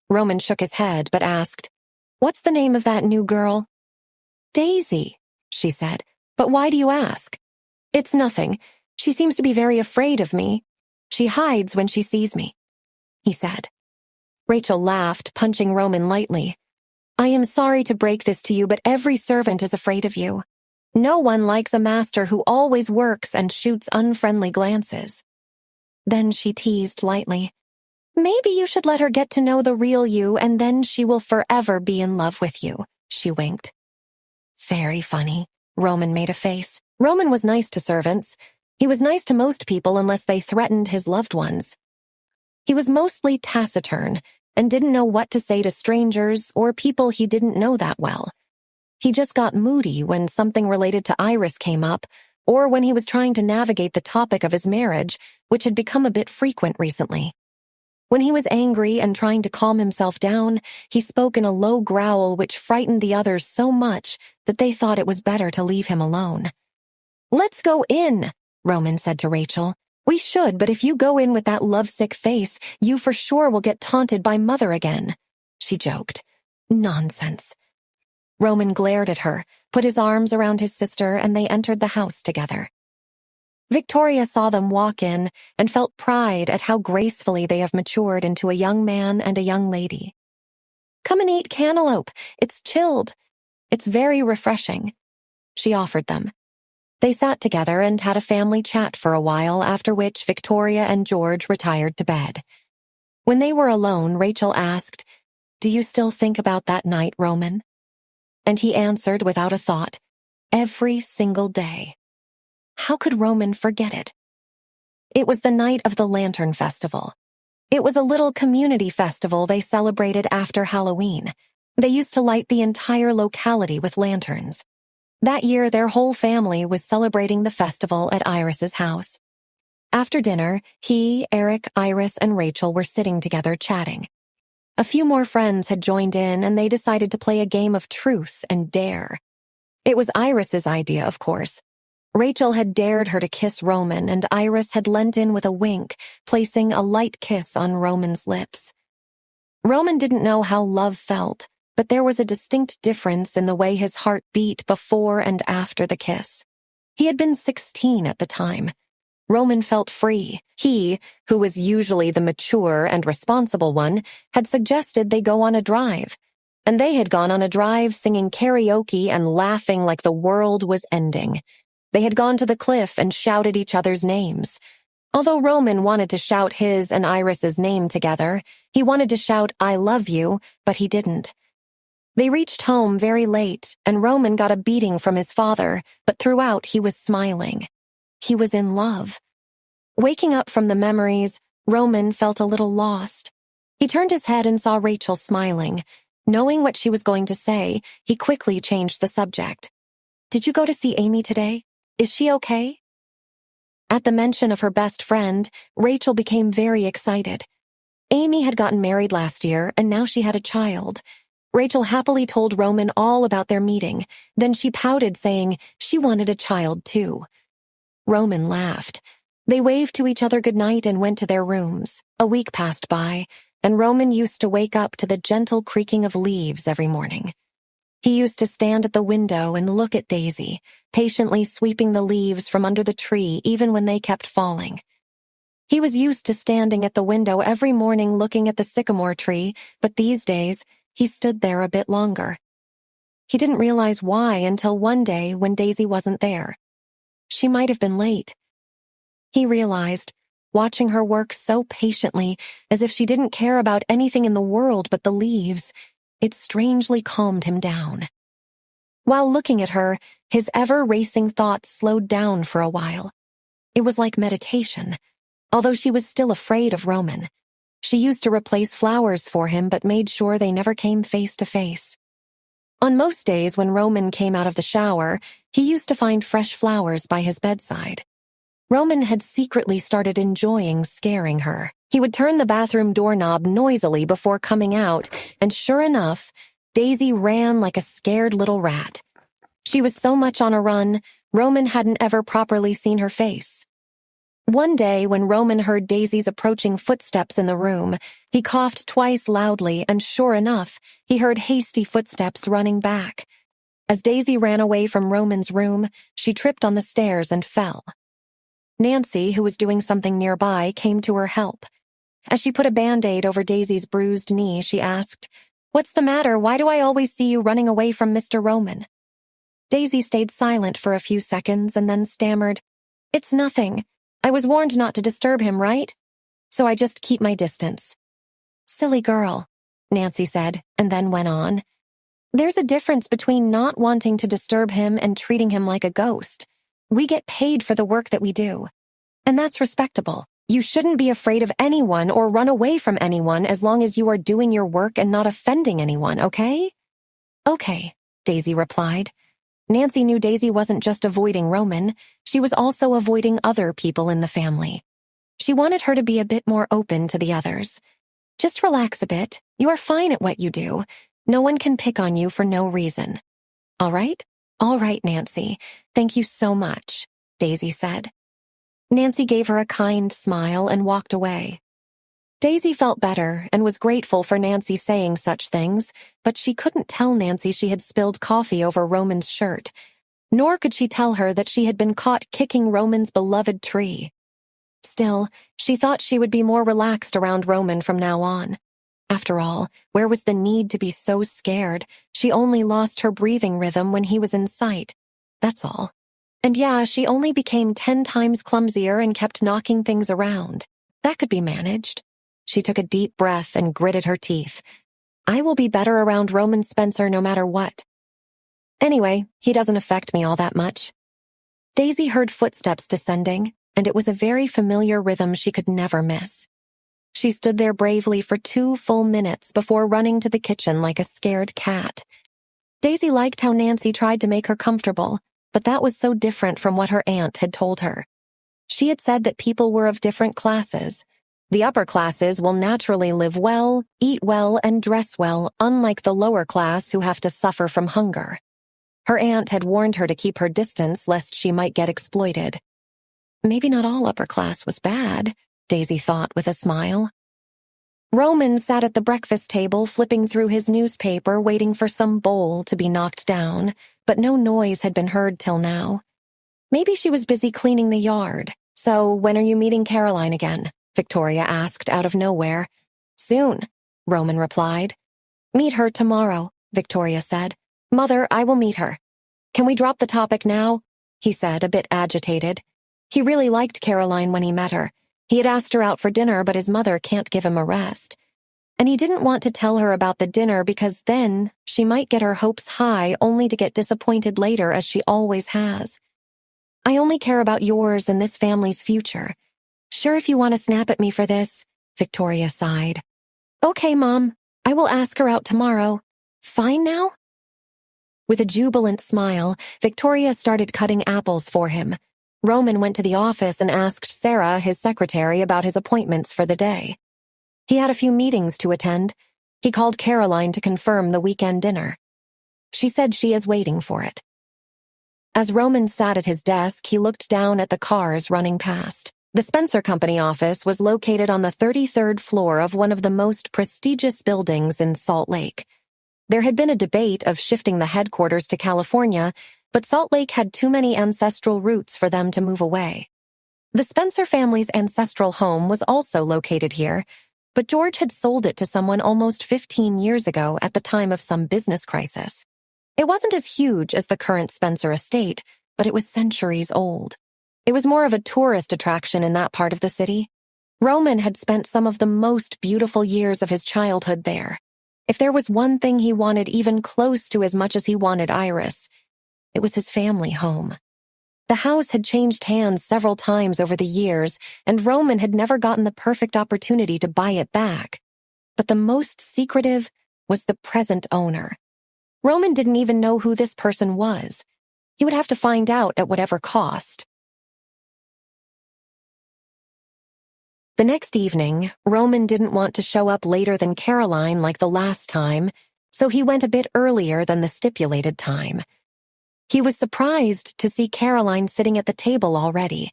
Roman shook his head but asked, "What's the name of that new girl?" "Daisy," she said. "But why do you ask?" "It's nothing. She seems to be very afraid of me. She hides when she sees me," he said. Rachel laughed, punching Roman lightly. "I am sorry to break this to you, but every servant is afraid of you. No one likes a master who always works and shoots unfriendly glances." Then she teased lightly, "Maybe you should let her get to know the real you, and then she will forever be in love with you," she winked. "Very funny." Roman made a face. Roman was nice to servants. He was nice to most people unless they threatened his loved ones. He was mostly taciturn and didn't know what to say to strangers or people he didn't know that well. He just got moody when something related to Iris came up, or when he was trying to navigate the topic of his marriage, which had become a bit frequent recently. When he was angry and trying to calm himself down, he spoke in a low growl which frightened the others so much that they thought it was better to leave him alone. "Let's go in," Roman said to Rachel. "We should, but if you go in with that lovesick face, you for sure will get taunted by Mother again," she joked. "Nonsense." Roman glared at her, put his arms around his sister, and they entered the house together. Victoria saw them walk in and felt pride at how gracefully they have matured into a young man and a young lady. "Come and eat cantaloupe. It's chilled. It's very refreshing," she offered them. They sat together and had a family chat for a while, after which Victoria and George retired to bed. When they were alone, Rachel asked, "Do you still think about that night, Roman?" And he answered without a thought, "Every single day." How could Roman forget it? It was the night of the Lantern Festival. It was a little community festival they celebrated after Halloween. They used to light the entire locality with lanterns. That year, their whole family was celebrating the festival at Iris's house. After dinner, he, Eric, Iris, and Rachel were sitting together chatting. A few more friends had joined in, and they decided to play a game of truth and dare. It was Iris's idea, of course. Rachel had dared her to kiss Roman, and Iris had leant in with a wink, placing a light kiss on Roman's lips. Roman didn't know how love felt, but there was a distinct difference in the way his heart beat before and after the kiss. He had been 16 at the time. Roman felt free. He, who was usually the mature and responsible one, had suggested they go on a drive. And they had gone on a drive singing karaoke and laughing like the world was ending. They had gone to the cliff and shouted each other's names. Although Roman wanted to shout his and Iris's name together, he wanted to shout, "I love you," but he didn't. They reached home very late, and Roman got a beating from his father, but throughout he was smiling. He was in love. Waking up from the memories, Roman felt a little lost. He turned his head and saw Rachel smiling. Knowing what she was going to say, he quickly changed the subject. "Did you go to see Amy today? Is she okay?" At the mention of her best friend, Rachel became very excited. Amy had gotten married last year, and now she had a child. Rachel happily told Roman all about their meeting. Then she pouted, saying she wanted a child too. Roman laughed. They waved to each other goodnight and went to their rooms. A week passed by, and Roman used to wake up to the gentle creaking of leaves every morning. He used to stand at the window and look at Daisy, patiently sweeping the leaves from under the tree even when they kept falling. He was used to standing at the window every morning looking at the sycamore tree, but these days, he stood there a bit longer. He didn't realize why until one day when Daisy wasn't there. She might have been late. He realized, watching her work so patiently, as if she didn't care about anything in the world but the leaves, it strangely calmed him down. While looking at her, his ever-racing thoughts slowed down for a while. It was like meditation. Although she was still afraid of Roman. She used to replace flowers for him but made sure they never came face to face. On most days when Roman came out of the shower, he used to find fresh flowers by his bedside. Roman had secretly started enjoying scaring her. He would turn the bathroom doorknob noisily before coming out, and sure enough, Daisy ran like a scared little rat. She was so much on a run, Roman hadn't ever properly seen her face. One day, when Roman heard Daisy's approaching footsteps in the room, he coughed twice loudly, and sure enough, he heard hasty footsteps running back. As Daisy ran away from Roman's room, she tripped on the stairs and fell. Nancy, who was doing something nearby, came to her help. As she put a Band-Aid over Daisy's bruised knee, she asked, "What's the matter? Why do I always see you running away from Mr. Roman?" Daisy stayed silent for a few seconds and then stammered, "It's nothing. I was warned not to disturb him, right? So I just keep my distance." "Silly girl," Nancy said, and then went on. "There's a difference between not wanting to disturb him and treating him like a ghost. We get paid for the work that we do. And that's respectable. You shouldn't be afraid of anyone or run away from anyone as long as you are doing your work and not offending anyone, okay?" "Okay," Daisy replied. Nancy knew Daisy wasn't just avoiding Roman, she was also avoiding other people in the family. She wanted her to be a bit more open to the others. "Just relax a bit. You are fine at what you do. No one can pick on you for no reason." "All right? All right, Nancy. Thank you so much," Daisy said. Nancy gave her a kind smile and walked away. Daisy felt better and was grateful for Nancy saying such things, but she couldn't tell Nancy she had spilled coffee over Roman's shirt, nor could she tell her that she had been caught kicking Roman's beloved tree. Still, she thought she would be more relaxed around Roman from now on. After all, where was the need to be so scared? She only lost her breathing rhythm when he was in sight. That's all. And yeah, she only became 10 times clumsier and kept knocking things around. That could be managed. She took a deep breath and gritted her teeth. I will be better around Roman Spencer no matter what. Anyway, he doesn't affect me all that much. Daisy heard footsteps descending, and it was a very familiar rhythm she could never miss. She stood there bravely for 2 full minutes before running to the kitchen like a scared cat. Daisy liked how Nancy tried to make her comfortable, but that was so different from what her aunt had told her. She had said that people were of different classes. The upper classes will naturally live well, eat well, and dress well, unlike the lower class who have to suffer from hunger. Her aunt had warned her to keep her distance lest she might get exploited. Maybe not all upper class was bad, Daisy thought with a smile. Roman sat at the breakfast table flipping through his newspaper waiting for some bowl to be knocked down, but no noise had been heard till now. Maybe she was busy cleaning the yard. So when are you meeting Caroline again? Victoria asked out of nowhere. Soon, Roman replied. Meet her tomorrow, Victoria said. Mother, I will meet her. Can we drop the topic now? He said, a bit agitated. He really liked Caroline when he met her. He had asked her out for dinner, but his mother can't give him a rest. And he didn't want to tell her about the dinner because then she might get her hopes high only to get disappointed later, as she always has. I only care about yours and this family's future. Sure, if you want to snap at me for this, Victoria sighed. Okay, Mom, I will ask her out tomorrow. Fine now? With a jubilant smile, Victoria started cutting apples for him. Roman went to the office and asked Sarah, his secretary, about his appointments for the day. He had a few meetings to attend. He called Caroline to confirm the weekend dinner. She said she is waiting for it. As Roman sat at his desk, he looked down at the cars running past. The Spencer Company office was located on the 33rd floor of one of the most prestigious buildings in Salt Lake. There had been a debate of shifting the headquarters to California, but Salt Lake had too many ancestral roots for them to move away. The Spencer family's ancestral home was also located here, but George had sold it to someone almost 15 years ago at the time of some business crisis. It wasn't as huge as the current Spencer estate, but it was centuries old. It was more of a tourist attraction in that part of the city. Roman had spent some of the most beautiful years of his childhood there. If there was one thing he wanted even close to as much as he wanted Iris, it was his family home. The house had changed hands several times over the years, and Roman had never gotten the perfect opportunity to buy it back. But the most secretive was the present owner. Roman didn't even know who this person was. He would have to find out at whatever cost. The next evening, Roman didn't want to show up later than Caroline like the last time, so he went a bit earlier than the stipulated time. He was surprised to see Caroline sitting at the table already.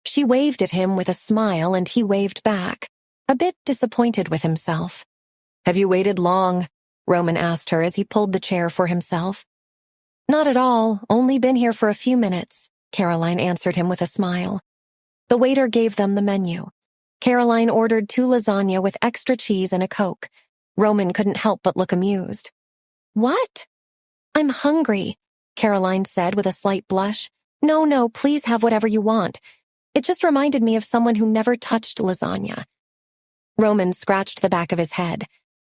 She waved at him with a smile and he waved back, a bit disappointed with himself. Have you waited long? Roman asked her as he pulled the chair for himself. Not at all, only been here for a few minutes, Caroline answered him with a smile. The waiter gave them the menu. Caroline ordered 2 lasagna with extra cheese and a Coke. Roman couldn't help but look amused. What? I'm hungry, Caroline said with a slight blush. No, please have whatever you want. It just reminded me of someone who never touched lasagna. Roman scratched the back of his head.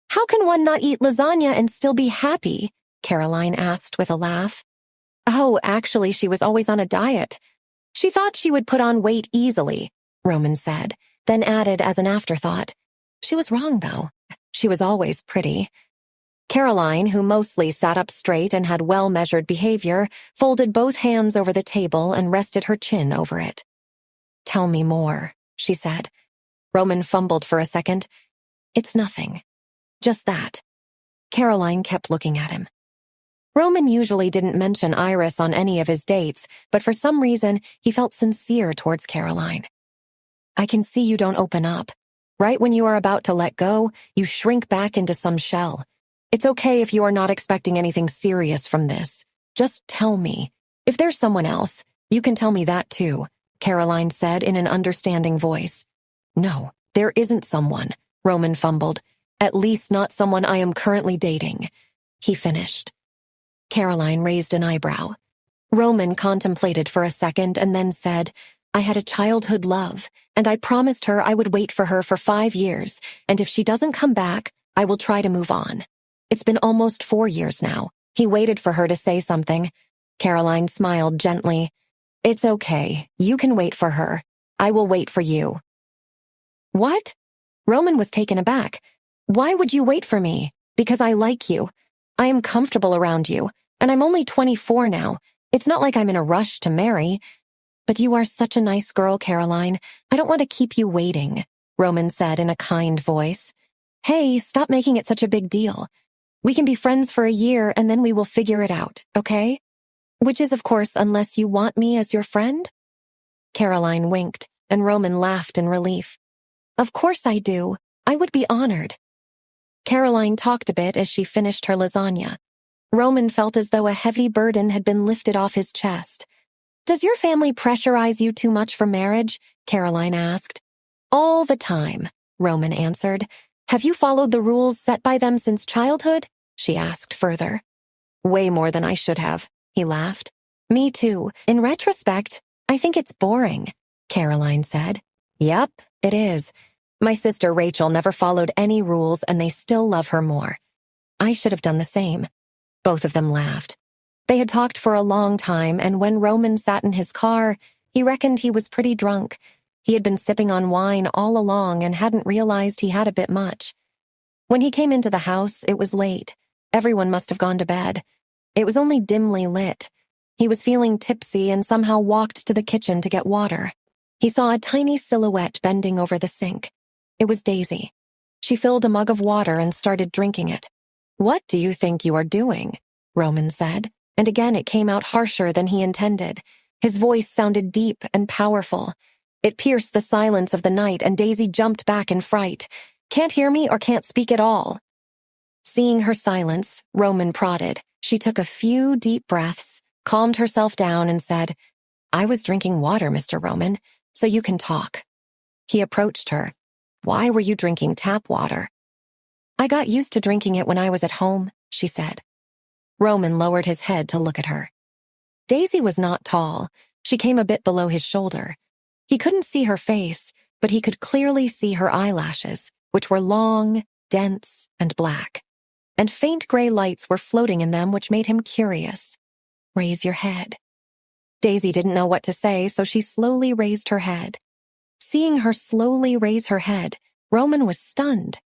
How can one not eat lasagna and still be happy? Caroline asked with a laugh. Oh, actually, she was always on a diet. She thought she would put on weight easily, Roman said, then added as an afterthought. She was wrong, though. She was always pretty. Caroline, who mostly sat up straight and had well-measured behavior, folded both hands over the table and rested her chin over it. Tell me more, she said. Roman fumbled for a second. It's nothing. Just that. Caroline kept looking at him. Roman usually didn't mention Iris on any of his dates, but for some reason, he felt sincere towards Caroline. I can see you don't open up. Right when you are about to let go, you shrink back into some shell. It's okay if you are not expecting anything serious from this. Just tell me. If there's someone else, you can tell me that too, Caroline said in an understanding voice. No, there isn't someone, Roman fumbled. At least not someone I am currently dating. He finished. Caroline raised an eyebrow. Roman contemplated for a second and then said, I had a childhood love, and I promised her I would wait for her for 5 years, and if she doesn't come back, I will try to move on. It's been almost 4 years now. He waited for her to say something. Caroline smiled gently. It's okay. You can wait for her. I will wait for you. What? Roman was taken aback. Why would you wait for me? Because I like you. I am comfortable around you, and I'm only 24 now. It's not like I'm in a rush to marry. But you are such a nice girl, Caroline. I don't want to keep you waiting, Roman said in a kind voice. Hey, stop making it such a big deal. We can be friends for a year and then we will figure it out, okay? Which is, of course, unless you want me as your friend? Caroline winked, and Roman laughed in relief. Of course I do. I would be honored. Caroline talked a bit as she finished her lasagna. Roman felt as though a heavy burden had been lifted off his chest. Does your family pressurize you too much for marriage? Caroline asked. All the time, Roman answered. Have you followed the rules set by them since childhood? She asked further. Way more than I should have, he laughed. Me too. In retrospect, I think it's boring, Caroline said. Yep, it is. My sister Rachel never followed any rules and they still love her more. I should have done the same. Both of them laughed. They had talked for a long time, and when Roman sat in his car, he reckoned he was pretty drunk. He had been sipping on wine all along and hadn't realized he had a bit much. When he came into the house, it was late. Everyone must have gone to bed. It was only dimly lit. He was feeling tipsy and somehow walked to the kitchen to get water. He saw a tiny silhouette bending over the sink. It was Daisy. She filled a mug of water and started drinking it. What do you think you are doing? Roman said, and again it came out harsher than he intended. His voice sounded deep and powerful. It pierced the silence of the night, and Daisy jumped back in fright. Can't hear me or can't speak at all? Seeing her silence, Roman prodded. She took a few deep breaths, calmed herself down, and said, I was drinking water, Mr. Roman, so you can talk. He approached her. Why were you drinking tap water? I got used to drinking it when I was at home, she said. Roman lowered his head to look at her. Daisy was not tall. She came a bit below his shoulder. He couldn't see her face, but he could clearly see her eyelashes, which were long, dense, and black. And faint gray lights were floating in them, which made him curious. Raise your head. Daisy didn't know what to say, so she slowly raised her head. Seeing her slowly raise her head, Roman was stunned.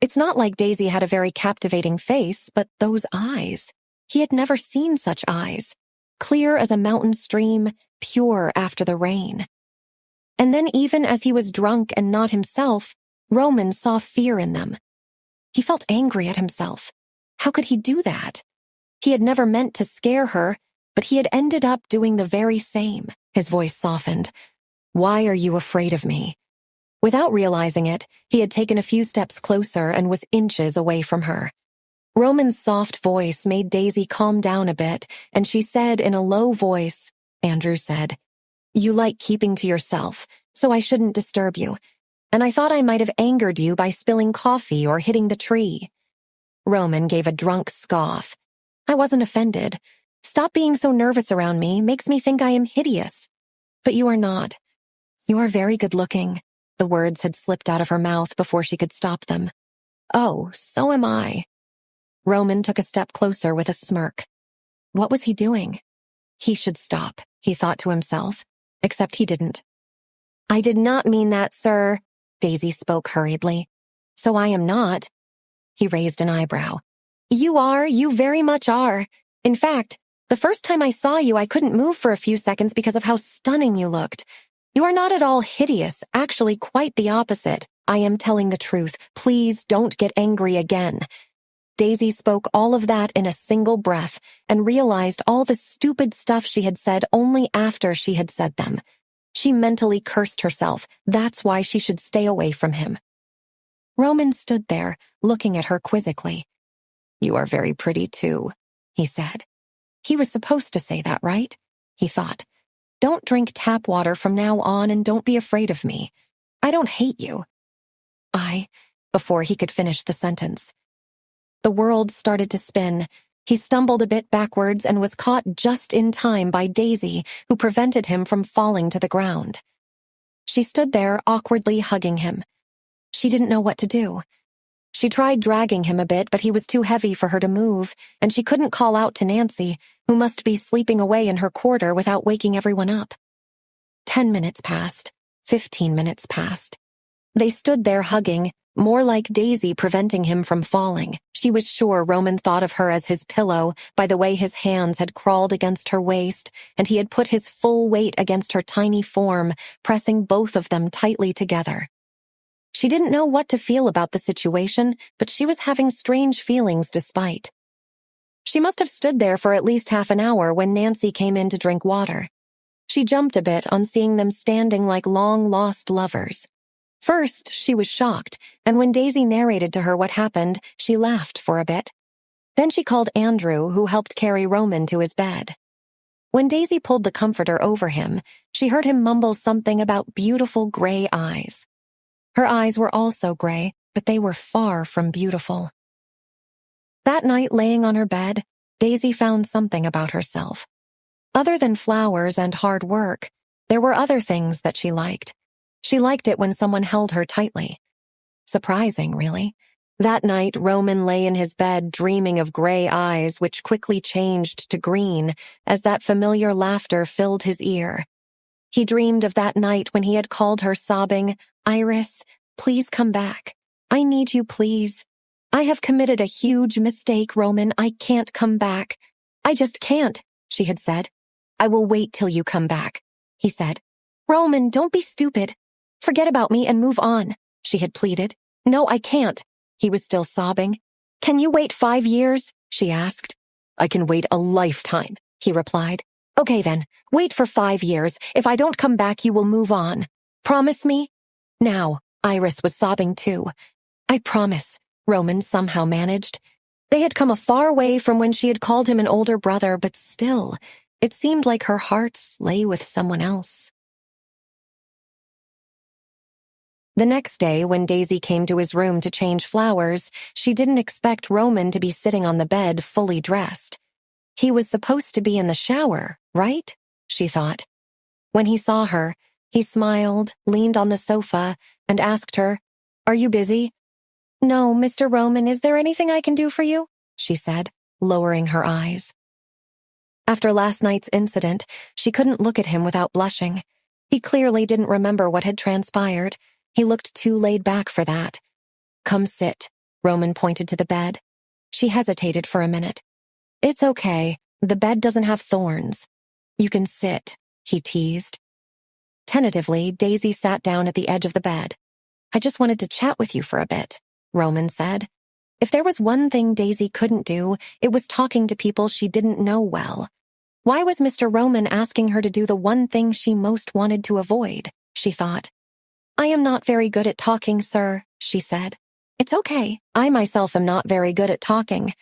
It's not like Daisy had a very captivating face, but those eyes. He had never seen such eyes. Clear as a mountain stream, pure after the rain. And then even as he was drunk and not himself, Roman saw fear in them. He felt angry at himself. How could he do that? He had never meant to scare her, but he had ended up doing the very same. His voice softened. Why are you afraid of me? Without realizing it, he had taken a few steps closer and was inches away from her. Roman's soft voice made Daisy calm down a bit, and she said in a low voice, Andrew said, You like keeping to yourself, so I shouldn't disturb you. And I thought I might have angered you by spilling coffee or hitting the tree. Roman gave a drunk scoff. I wasn't offended. Stop being so nervous around me, makes me think I am hideous. But you are not. You are very good looking. The words had slipped out of her mouth before she could stop them. Oh, so am I. Roman took a step closer with a smirk. What was he doing? He should stop, he thought to himself, except he didn't. I did not mean that, sir, Daisy spoke hurriedly. So I am not. He raised an eyebrow. You are, you very much are. In fact, the first time I saw you, I couldn't move for a few seconds because of how stunning you looked. You are not at all hideous, actually quite the opposite. I am telling the truth. Please don't get angry again. Daisy spoke all of that in a single breath and realized all the stupid stuff she had said only after she had said them. She mentally cursed herself. That's why she should stay away from him. Roman stood there, looking at her quizzically. You are very pretty too, he said. He was supposed to say that, right? He thought. Don't drink tap water from now on and don't be afraid of me. I don't hate you. Before he could finish the sentence. The world started to spin. He stumbled a bit backwards and was caught just in time by Daisy, who prevented him from falling to the ground. She stood there awkwardly hugging him. She didn't know what to do. She tried dragging him a bit, but he was too heavy for her to move, and she couldn't call out to Nancy, who must be sleeping away in her quarter without waking everyone up. 10 minutes passed. 15 minutes passed. They stood there hugging, more like Daisy preventing him from falling. She was sure Roman thought of her as his pillow by the way his hands had crawled against her waist, and he had put his full weight against her tiny form, pressing both of them tightly together. She didn't know what to feel about the situation, but she was having strange feelings despite. She must have stood there for at least half an hour when Nancy came in to drink water. She jumped a bit on seeing them standing like long-lost lovers. First, she was shocked, and when Daisy narrated to her what happened, she laughed for a bit. Then she called Andrew, who helped carry Roman to his bed. When Daisy pulled the comforter over him, she heard him mumble something about beautiful gray eyes. Her eyes were also gray, but they were far from beautiful. That night, laying on her bed, Daisy found something about herself. Other than flowers and hard work, there were other things that she liked. She liked it when someone held her tightly. Surprising, really. That night, Roman lay in his bed dreaming of gray eyes which quickly changed to green as that familiar laughter filled his ear. He dreamed of that night when he had called her sobbing, "Iris, please come back. I need you, please. I have committed a huge mistake, Roman. I can't come back. I just can't," she had said. "I will wait till you come back," he said. "Roman, don't be stupid. Forget about me and move on," she had pleaded. "No, I can't." He was still sobbing. "Can you wait 5 years?" she asked. "I can wait a lifetime," he replied. "Okay then, wait for 5 years. If I don't come back, you will move on. Promise me?" Now, Iris was sobbing too. "I promise," Roman somehow managed. They had come a far way from when she had called him an older brother, but still, it seemed like her heart lay with someone else. The next day, when Daisy came to his room to change flowers, she didn't expect Roman to be sitting on the bed fully dressed. He was supposed to be in the shower, right? She thought. When he saw her, he smiled, leaned on the sofa, and asked her, "Are you busy?" "No, Mr. Roman, is there anything I can do for you?" she said, lowering her eyes. After last night's incident, she couldn't look at him without blushing. He clearly didn't remember what had transpired. He looked too laid back for that. "Come sit," Roman pointed to the bed. She hesitated for a minute. "It's okay. The bed doesn't have thorns." "You can sit," he teased. Tentatively, Daisy sat down at the edge of the bed. "I just wanted to chat with you for a bit," Roman said. If there was one thing Daisy couldn't do, it was talking to people she didn't know well. Why was Mr. Roman asking her to do the one thing she most wanted to avoid? She thought. "I am not very good at talking, sir," she said. "It's okay. I myself am not very good at talking."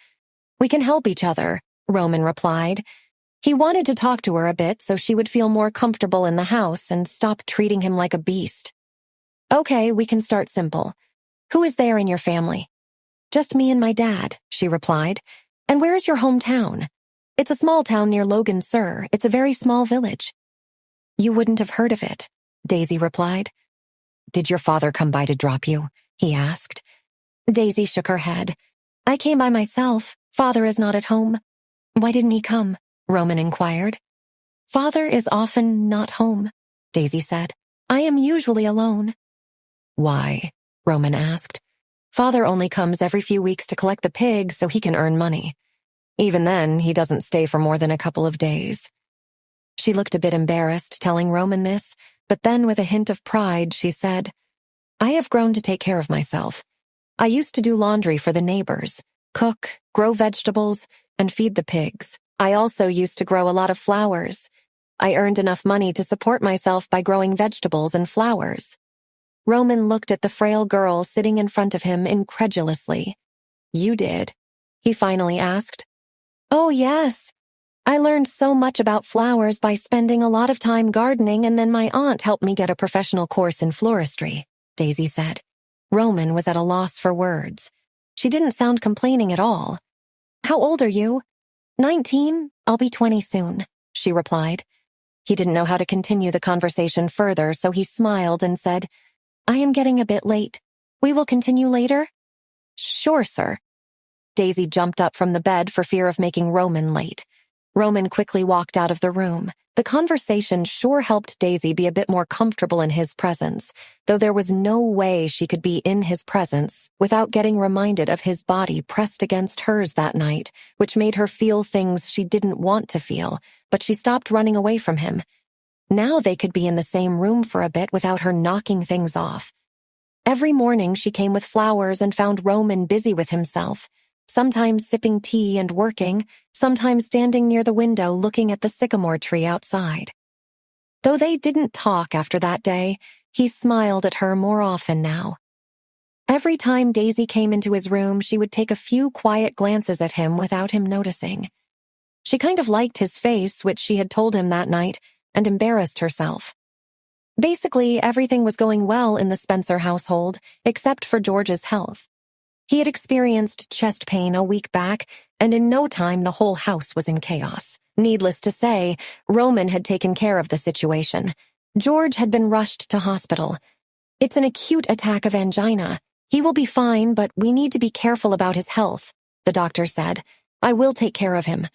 "We can help each other," Roman replied. He wanted to talk to her a bit so she would feel more comfortable in the house and stop treating him like a beast. "Okay, we can start simple. Who is there in your family?" "Just me and my dad," she replied. "And where is your hometown?" "It's a small town near Logan, sir. It's a very small village." "You wouldn't have heard of it," Daisy replied. "Did your father come by to drop you?" he asked. Daisy shook her head. "I came by myself. Father is not at home." "Why didn't he come?" Roman inquired. "Father is often not home," Daisy said. "I am usually alone." "Why?" Roman asked. "Father only comes every few weeks to collect the pigs so he can earn money. Even then, he doesn't stay for more than a couple of days." She looked a bit embarrassed telling Roman this, but then with a hint of pride, she said, "I have grown to take care of myself. I used to do laundry for the neighbors, cook, grow vegetables, and feed the pigs. I also used to grow a lot of flowers. I earned enough money to support myself by growing vegetables and flowers." Roman looked at the frail girl sitting in front of him incredulously. "You did?" he finally asked. "Oh, yes. I learned so much about flowers by spending a lot of time gardening, and then my aunt helped me get a professional course in floristry," Daisy said. Roman was at a loss for words. She didn't sound complaining at all. "How old are you?" 19. I'll be 20 soon," she replied. He didn't know how to continue the conversation further, so he smiled and said, "I am getting a bit late. We will continue later?" "Sure, sir." Daisy jumped up from the bed for fear of making Roman late. Roman quickly walked out of the room. The conversation sure helped Daisy be a bit more comfortable in his presence, though there was no way she could be in his presence without getting reminded of his body pressed against hers that night, which made her feel things she didn't want to feel, but she stopped running away from him. Now they could be in the same room for a bit without her knocking things off. Every morning she came with flowers and found Roman busy with himself. sometimes sipping tea and working, sometimes standing near the window looking at the sycamore tree outside. Though they didn't talk after that day, he smiled at her more often now. Every time Daisy came into his room, she would take a few quiet glances at him without him noticing. She kind of liked his face, which she had told him that night, and embarrassed herself. Basically, everything was going well in the Spencer household, except for George's health. He had experienced chest pain a week back, and in no time the whole house was in chaos. Needless to say, Roman had taken care of the situation. George had been rushed to hospital. "It's an acute attack of angina. He will be fine, but we need to be careful about his health," the doctor said. "I will take care of him.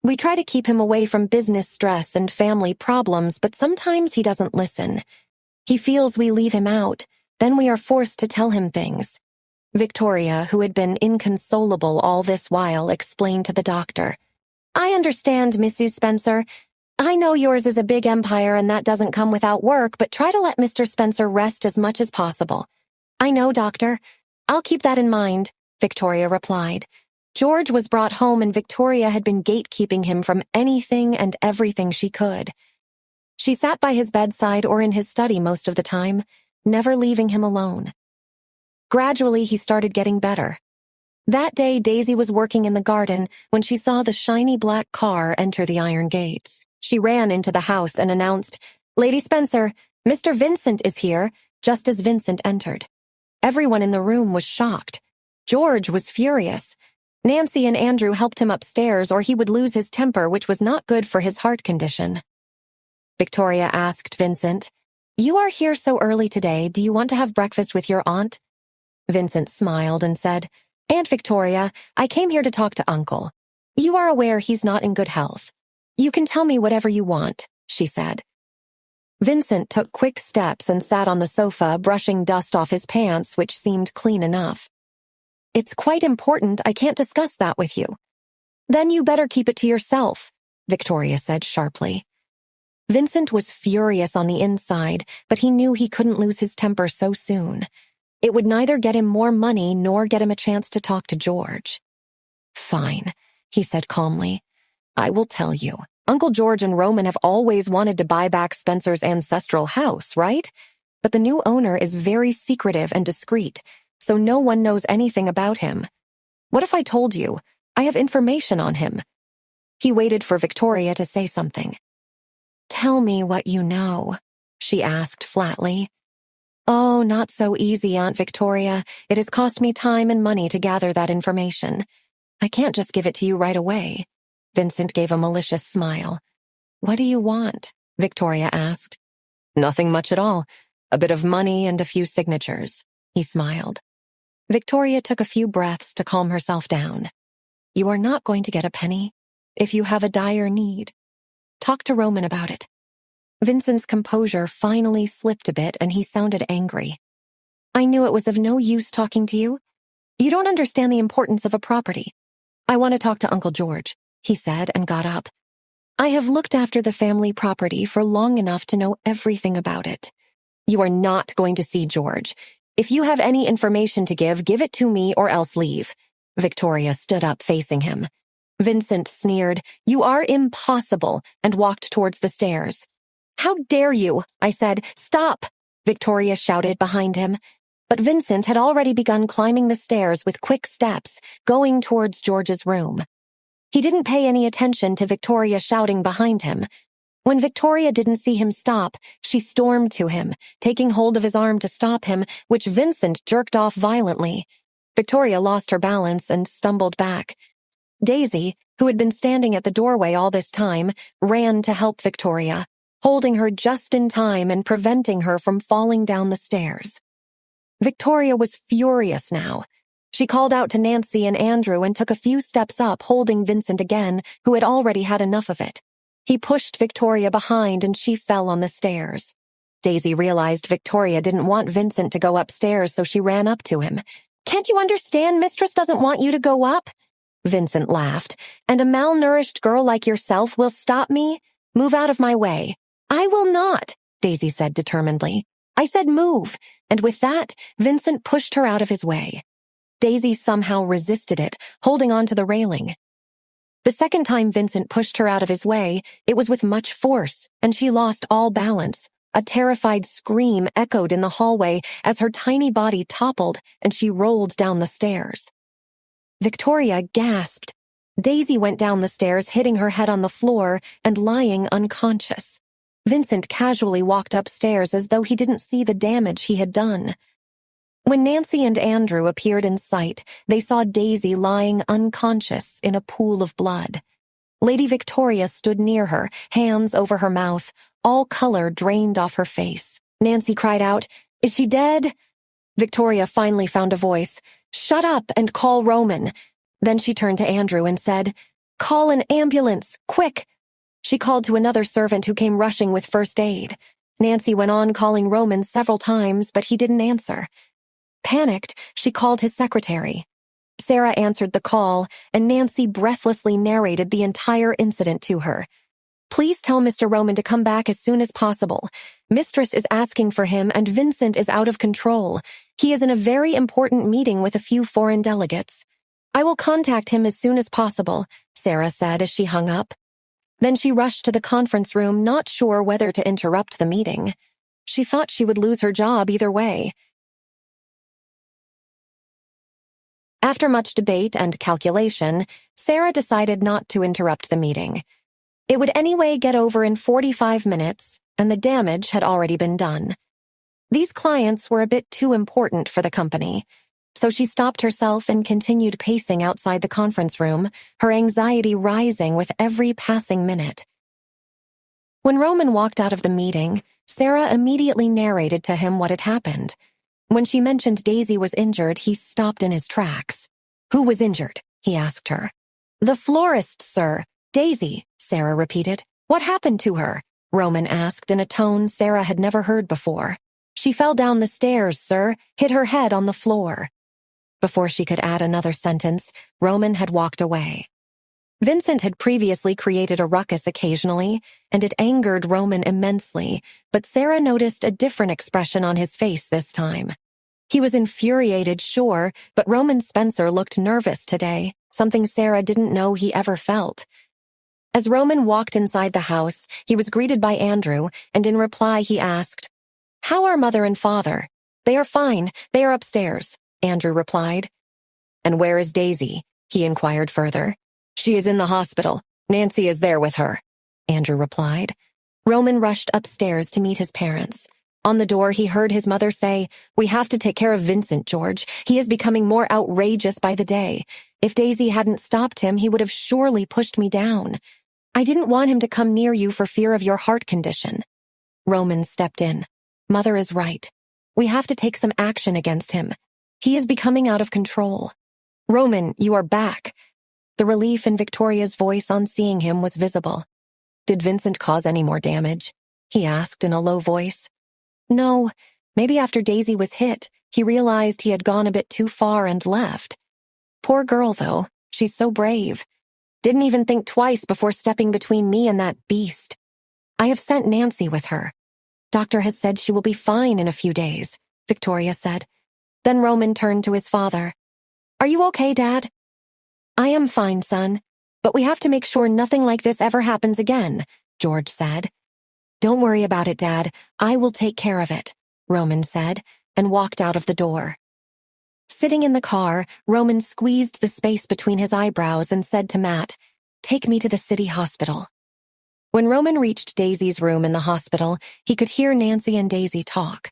We try to keep him away from business stress and family problems, but sometimes he doesn't listen. He feels we leave him out, then we are forced to tell him things." Victoria, who had been inconsolable all this while, explained to the doctor. "I understand, Mrs. Spencer. I know yours is a big empire and that doesn't come without work, but try to let Mr. Spencer rest as much as possible." "I know, doctor. I'll keep that in mind," Victoria replied. George was brought home and Victoria had been gatekeeping him from anything and everything she could. She sat by his bedside or in his study most of the time, never leaving him alone. Gradually, he started getting better. That day, Daisy was working in the garden when she saw the shiny black car enter the iron gates. She ran into the house and announced, "Lady Spencer, Mr. Vincent is here," just as Vincent entered. Everyone in the room was shocked. George was furious. Nancy and Andrew helped him upstairs or he would lose his temper, which was not good for his heart condition. Victoria asked Vincent, "You are here so early today. Do you want to have breakfast with your aunt?" Vincent smiled and said, "Aunt Victoria, I came here to talk to Uncle. You are aware he's not in good health. You can tell me whatever you want," she said. Vincent took quick steps and sat on the sofa, brushing dust off his pants, which seemed clean enough. "It's quite important. I can't discuss that with you." "Then you better keep it to yourself," Victoria said sharply. Vincent was furious on the inside, but he knew he couldn't lose his temper so soon. It would neither get him more money nor get him a chance to talk to George. "Fine," he said calmly. "I will tell you. Uncle George and Roman have always wanted to buy back Spencer's ancestral house, right? But the new owner is very secretive and discreet, so no one knows anything about him. What if I told you? I have information on him." He waited for Victoria to say something. "Tell me what you know," she asked flatly. "Oh, not so easy, Aunt Victoria. It has cost me time and money to gather that information. I can't just give it to you right away." Vincent gave a malicious smile. "What do you want?" Victoria asked. "Nothing much at all. A bit of money and a few signatures," he smiled. Victoria took a few breaths to calm herself down. "You are not going to get a penny. If you have a dire need, talk to Roman about it." Vincent's composure finally slipped a bit and he sounded angry. "I knew it was of no use talking to you. You don't understand the importance of a property. I want to talk to Uncle George," he said and got up. "I have looked after the family property for long enough to know everything about it. You are not going to see George. If you have any information to give it to me or else leave." Victoria stood up facing him. Vincent sneered, "You are impossible," and walked towards the stairs. "How dare you?" I said. "Stop!" Victoria shouted behind him. But Vincent had already begun climbing the stairs with quick steps, going towards George's room. He didn't pay any attention to Victoria shouting behind him. When Victoria didn't see him stop, she stormed to him, taking hold of his arm to stop him, which Vincent jerked off violently. Victoria lost her balance and stumbled back. Daisy, who had been standing at the doorway all this time, ran to help Victoria, holding her just in time and preventing her from falling down the stairs. Victoria was furious now. She called out to Nancy and Andrew and took a few steps up, holding Vincent again, who had already had enough of it. He pushed Victoria behind and she fell on the stairs. Daisy realized Victoria didn't want Vincent to go upstairs, so she ran up to him. "Can't you understand? Mistress doesn't want you to go up." Vincent laughed. "And a malnourished girl like yourself will stop me? Move out of my way." "I will not," Daisy said determinedly. "I said move," and with that, Vincent pushed her out of his way. Daisy somehow resisted it, holding on to the railing. The second time Vincent pushed her out of his way, it was with much force, and she lost all balance. A terrified scream echoed in the hallway as her tiny body toppled and she rolled down the stairs. Victoria gasped. Daisy went down the stairs, hitting her head on the floor and lying unconscious. Vincent casually walked upstairs as though he didn't see the damage he had done. When Nancy and Andrew appeared in sight, they saw Daisy lying unconscious in a pool of blood. Lady Victoria stood near her, hands over her mouth, all color drained off her face. Nancy cried out, "Is she dead?" Victoria finally found a voice. "Shut up and call Roman." Then she turned to Andrew and said, "Call an ambulance, quick." She called to another servant who came rushing with first aid. Nancy went on calling Roman several times, but he didn't answer. Panicked, she called his secretary. Sarah answered the call, and Nancy breathlessly narrated the entire incident to her. "Please tell Mr. Roman to come back as soon as possible. Mistress is asking for him, and Vincent is out of control. He is in a very important meeting with a few foreign delegates. I will contact him as soon as possible," Sarah said as she hung up. Then she rushed to the conference room, not sure whether to interrupt the meeting. She thought she would lose her job either way. After much debate and calculation, Sarah decided not to interrupt the meeting. It would anyway get over in 45 minutes, and the damage had already been done. These clients were a bit too important for the company, so she stopped herself and continued pacing outside the conference room, her anxiety rising with every passing minute. When Roman walked out of the meeting, Sarah immediately narrated to him what had happened. When she mentioned Daisy was injured, he stopped in his tracks. "Who was injured?" he asked her. "The florist, sir. Daisy," Sarah repeated. "What happened to her?" Roman asked in a tone Sarah had never heard before. "She fell down the stairs, sir, hit her head on the floor." Before she could add another sentence, Roman had walked away. Vincent had previously created a ruckus occasionally, and it angered Roman immensely, but Sarah noticed a different expression on his face this time. He was infuriated, sure, but Roman Spencer looked nervous today, something Sarah didn't know he ever felt. As Roman walked inside the house, he was greeted by Andrew, and in reply he asked, "How are mother and father?" "They are fine. They are upstairs," Andrew replied. "And where is Daisy?" he inquired further. "She is in the hospital. Nancy is there with her," Andrew replied. Roman rushed upstairs to meet his parents. On the door, he heard his mother say, "We have to take care of Vincent, George. He is becoming more outrageous by the day. If Daisy hadn't stopped him, he would have surely pushed me down. I didn't want him to come near you for fear of your heart condition." Roman stepped in. "Mother is right. We have to take some action against him. He is becoming out of control." "Roman, you are back." The relief in Victoria's voice on seeing him was visible. "Did Vincent cause any more damage?" he asked in a low voice. "No, maybe after Daisy was hit, he realized he had gone a bit too far and left. Poor girl, though. She's so brave. Didn't even think twice before stepping between me and that beast. I have sent Nancy with her. Doctor has said she will be fine in a few days," Victoria said. Then Roman turned to his father. "Are you okay, Dad?" "I am fine, son, but we have to make sure nothing like this ever happens again," George said. "Don't worry about it, Dad. I will take care of it," Roman said, and walked out of the door. Sitting in the car, Roman squeezed the space between his eyebrows and said to Matt, "Take me to the city hospital." When Roman reached Daisy's room in the hospital, he could hear Nancy and Daisy talk.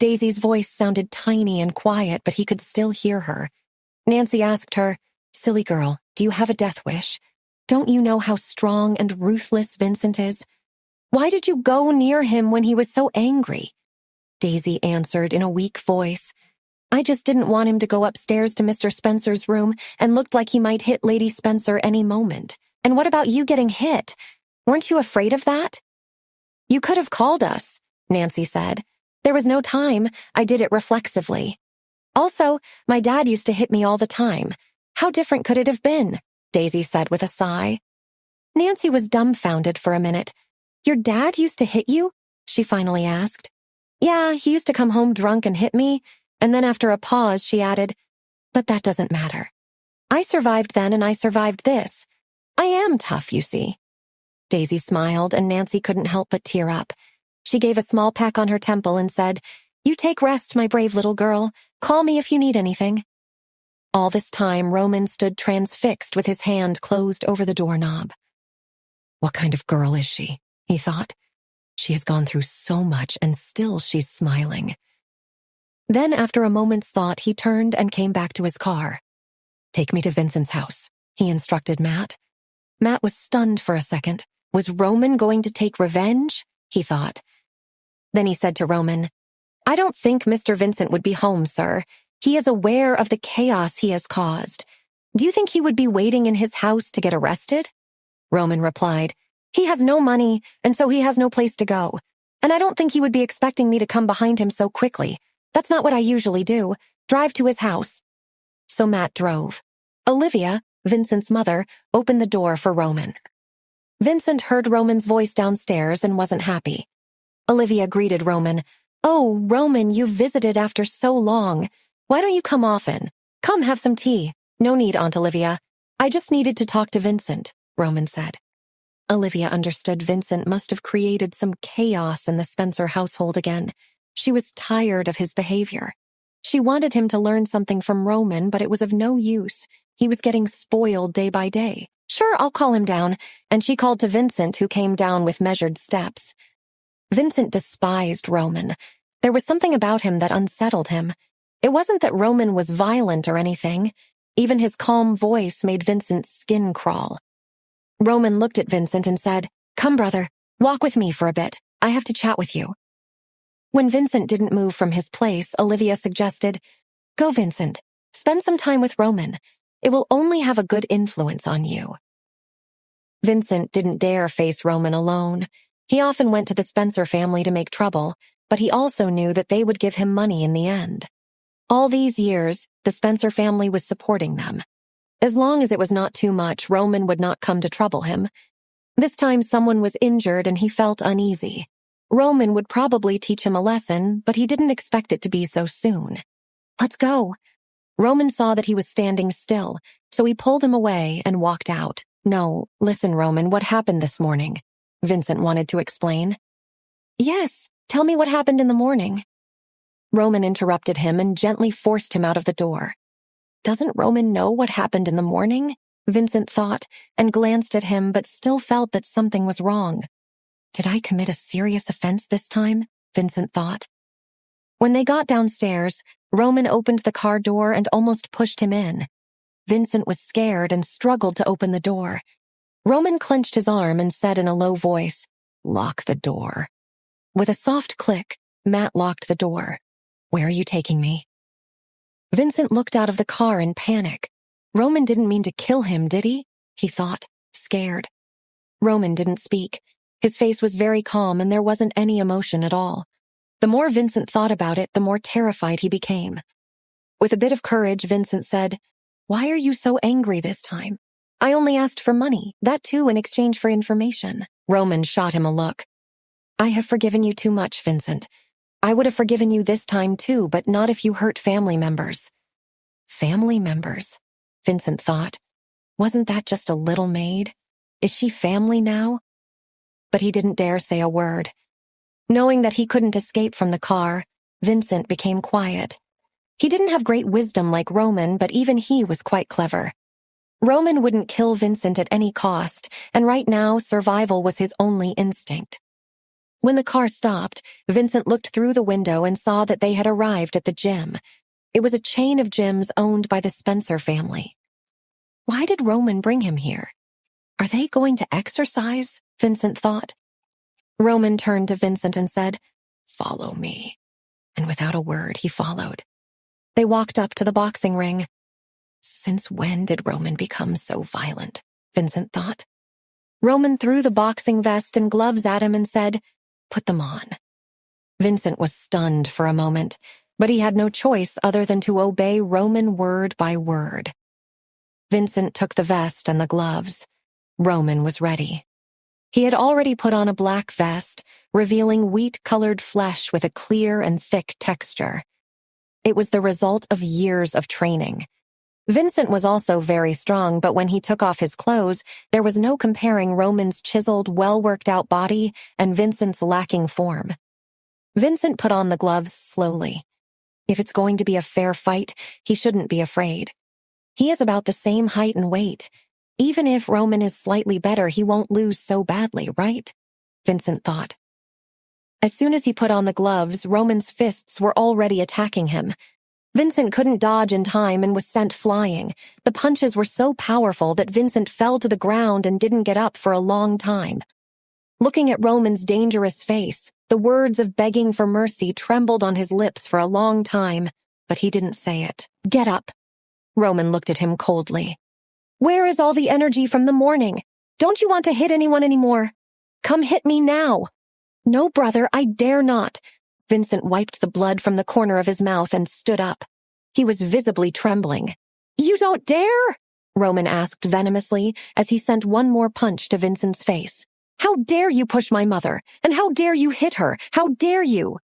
Daisy's voice sounded tiny and quiet, but he could still hear her. Nancy asked her, "Silly girl, do you have a death wish? Don't you know how strong and ruthless Vincent is? Why did you go near him when he was so angry?" Daisy answered in a weak voice, "I just didn't want him to go upstairs to Mr. Spencer's room and looked like he might hit Lady Spencer any moment. And what about you getting hit? Weren't you afraid of that?" "You could have called us," Nancy said. "There was no time. I did it reflexively. Also, my dad used to hit me all the time. How different could it have been?" Daisy said with a sigh. Nancy was dumbfounded for a minute. "Your dad used to hit you?" she finally asked. "Yeah, he used to come home drunk and hit me." And then after a pause, she added, But that doesn't matter. I survived then and I survived this. I am tough, you see. Daisy smiled and Nancy couldn't help but tear up. She gave a small peck on her temple and said, "You take rest, my brave little girl. Call me if you need anything." All this time, Roman stood transfixed with his hand closed over the doorknob. What kind of girl is she? He thought. She has gone through so much and still she's smiling. Then, after a moment's thought, he turned and came back to his car. "Take me to Vincent's house," he instructed Matt. Matt was stunned for a second. Was Roman going to take revenge? He thought. Then he said to Roman, "I don't think Mr. Vincent would be home, sir. He is aware of the chaos he has caused. Do you think he would be waiting in his house to get arrested?" Roman replied, "He has no money, and so he has no place to go. And I don't think he would be expecting me to come behind him so quickly. That's not what I usually do. Drive to his house." So Matt drove. Olivia, Vincent's mother, opened the door for Roman. Vincent heard Roman's voice downstairs and wasn't happy. Olivia greeted Roman. "Oh, Roman, you've visited after so long. Why don't you come often? Come have some tea." "No need, Aunt Olivia. I just needed to talk to Vincent," Roman said. Olivia understood Vincent must have created some chaos in the Spencer household again. She was tired of his behavior. She wanted him to learn something from Roman, but it was of no use. He was getting spoiled day by day. "Sure, I'll call him down," and she called to Vincent, who came down with measured steps. Vincent despised Roman. There was something about him that unsettled him. It wasn't that Roman was violent or anything. Even his calm voice made Vincent's skin crawl. Roman looked at Vincent and said, "Come, brother, walk with me for a bit. I have to chat with you." When Vincent didn't move from his place, Olivia suggested, "Go, Vincent. Spend some time with Roman. It will only have a good influence on you." Vincent didn't dare face Roman alone. He often went to the Spencer family to make trouble, but he also knew that they would give him money in the end. All these years, the Spencer family was supporting them. As long as it was not too much, Roman would not come to trouble him. This time someone was injured and he felt uneasy. Roman would probably teach him a lesson, but he didn't expect it to be so soon. "Let's go." Roman saw that he was standing still, so he pulled him away and walked out. "No, listen, Roman, what happened this morning?" Vincent wanted to explain. "Yes, tell me what happened in the morning." Roman interrupted him and gently forced him out of the door. Doesn't Roman know what happened in the morning? Vincent thought, and glanced at him but still felt that something was wrong. Did I commit a serious offense this time? Vincent thought. When they got downstairs, Roman opened the car door and almost pushed him in. Vincent was scared and struggled to open the door. Roman clenched his arm and said in a low voice, "Lock the door." With a soft click, Matt locked the door. "Where are you taking me?" Vincent looked out of the car in panic. Roman didn't mean to kill him, did he? He thought, scared. Roman didn't speak. His face was very calm and there wasn't any emotion at all. The more Vincent thought about it, the more terrified he became. With a bit of courage, Vincent said, "Why are you so angry this time? I only asked for money, that too in exchange for information." Roman shot him a look. "I have forgiven you too much, Vincent. I would have forgiven you this time too, but not if you hurt family members." Family members? Vincent thought. Wasn't that just a little maid? Is she family now? But he didn't dare say a word. Knowing that he couldn't escape from the car, Vincent became quiet. He didn't have great wisdom like Roman, but even he was quite clever. Roman wouldn't kill Vincent at any cost, and right now survival was his only instinct. When the car stopped, Vincent looked through the window and saw that they had arrived at the gym. It was a chain of gyms owned by the Spencer family. Why did Roman bring him here? Are they going to exercise? Vincent thought. Roman turned to Vincent and said, "Follow me." And without a word, he followed. They walked up to the boxing ring. Since when did Roman become so violent? Vincent thought. Roman threw the boxing vest and gloves at him and said, "Put them on." Vincent was stunned for a moment, but he had no choice other than to obey Roman word by word. Vincent took the vest and the gloves. Roman was ready. He had already put on a black vest, revealing wheat-colored flesh with a clear and thick texture. It was the result of years of training. Vincent was also very strong, but when he took off his clothes, there was no comparing Roman's chiseled, well-worked-out body and Vincent's lacking form. Vincent put on the gloves slowly. If it's going to be a fair fight, he shouldn't be afraid. He is about the same height and weight. Even if Roman is slightly better, he won't lose so badly, right? Vincent thought. As soon as he put on the gloves, Roman's fists were already attacking him. Vincent couldn't dodge in time and was sent flying. The punches were so powerful that Vincent fell to the ground and didn't get up for a long time. Looking at Roman's dangerous face, the words of begging for mercy trembled on his lips for a long time, but he didn't say it. "Get up." Roman looked at him coldly. "Where is all the energy from the morning? Don't you want to hit anyone anymore? Come hit me now." "No, brother, I dare not." Vincent wiped the blood from the corner of his mouth and stood up. He was visibly trembling. "You don't dare?" Roman asked venomously as he sent one more punch to Vincent's face. "How dare you push my mother? And how dare you hit her? How dare you?"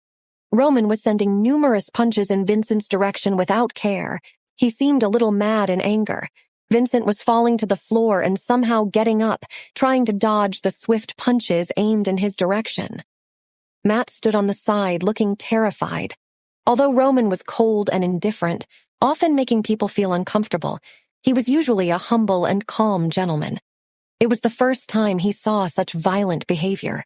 Roman was sending numerous punches in Vincent's direction without care. He seemed a little mad in anger. Vincent was falling to the floor and somehow getting up, trying to dodge the swift punches aimed in his direction. Matt stood on the side, looking terrified. Although Roman was cold and indifferent, often making people feel uncomfortable, he was usually a humble and calm gentleman. It was the first time he saw such violent behavior.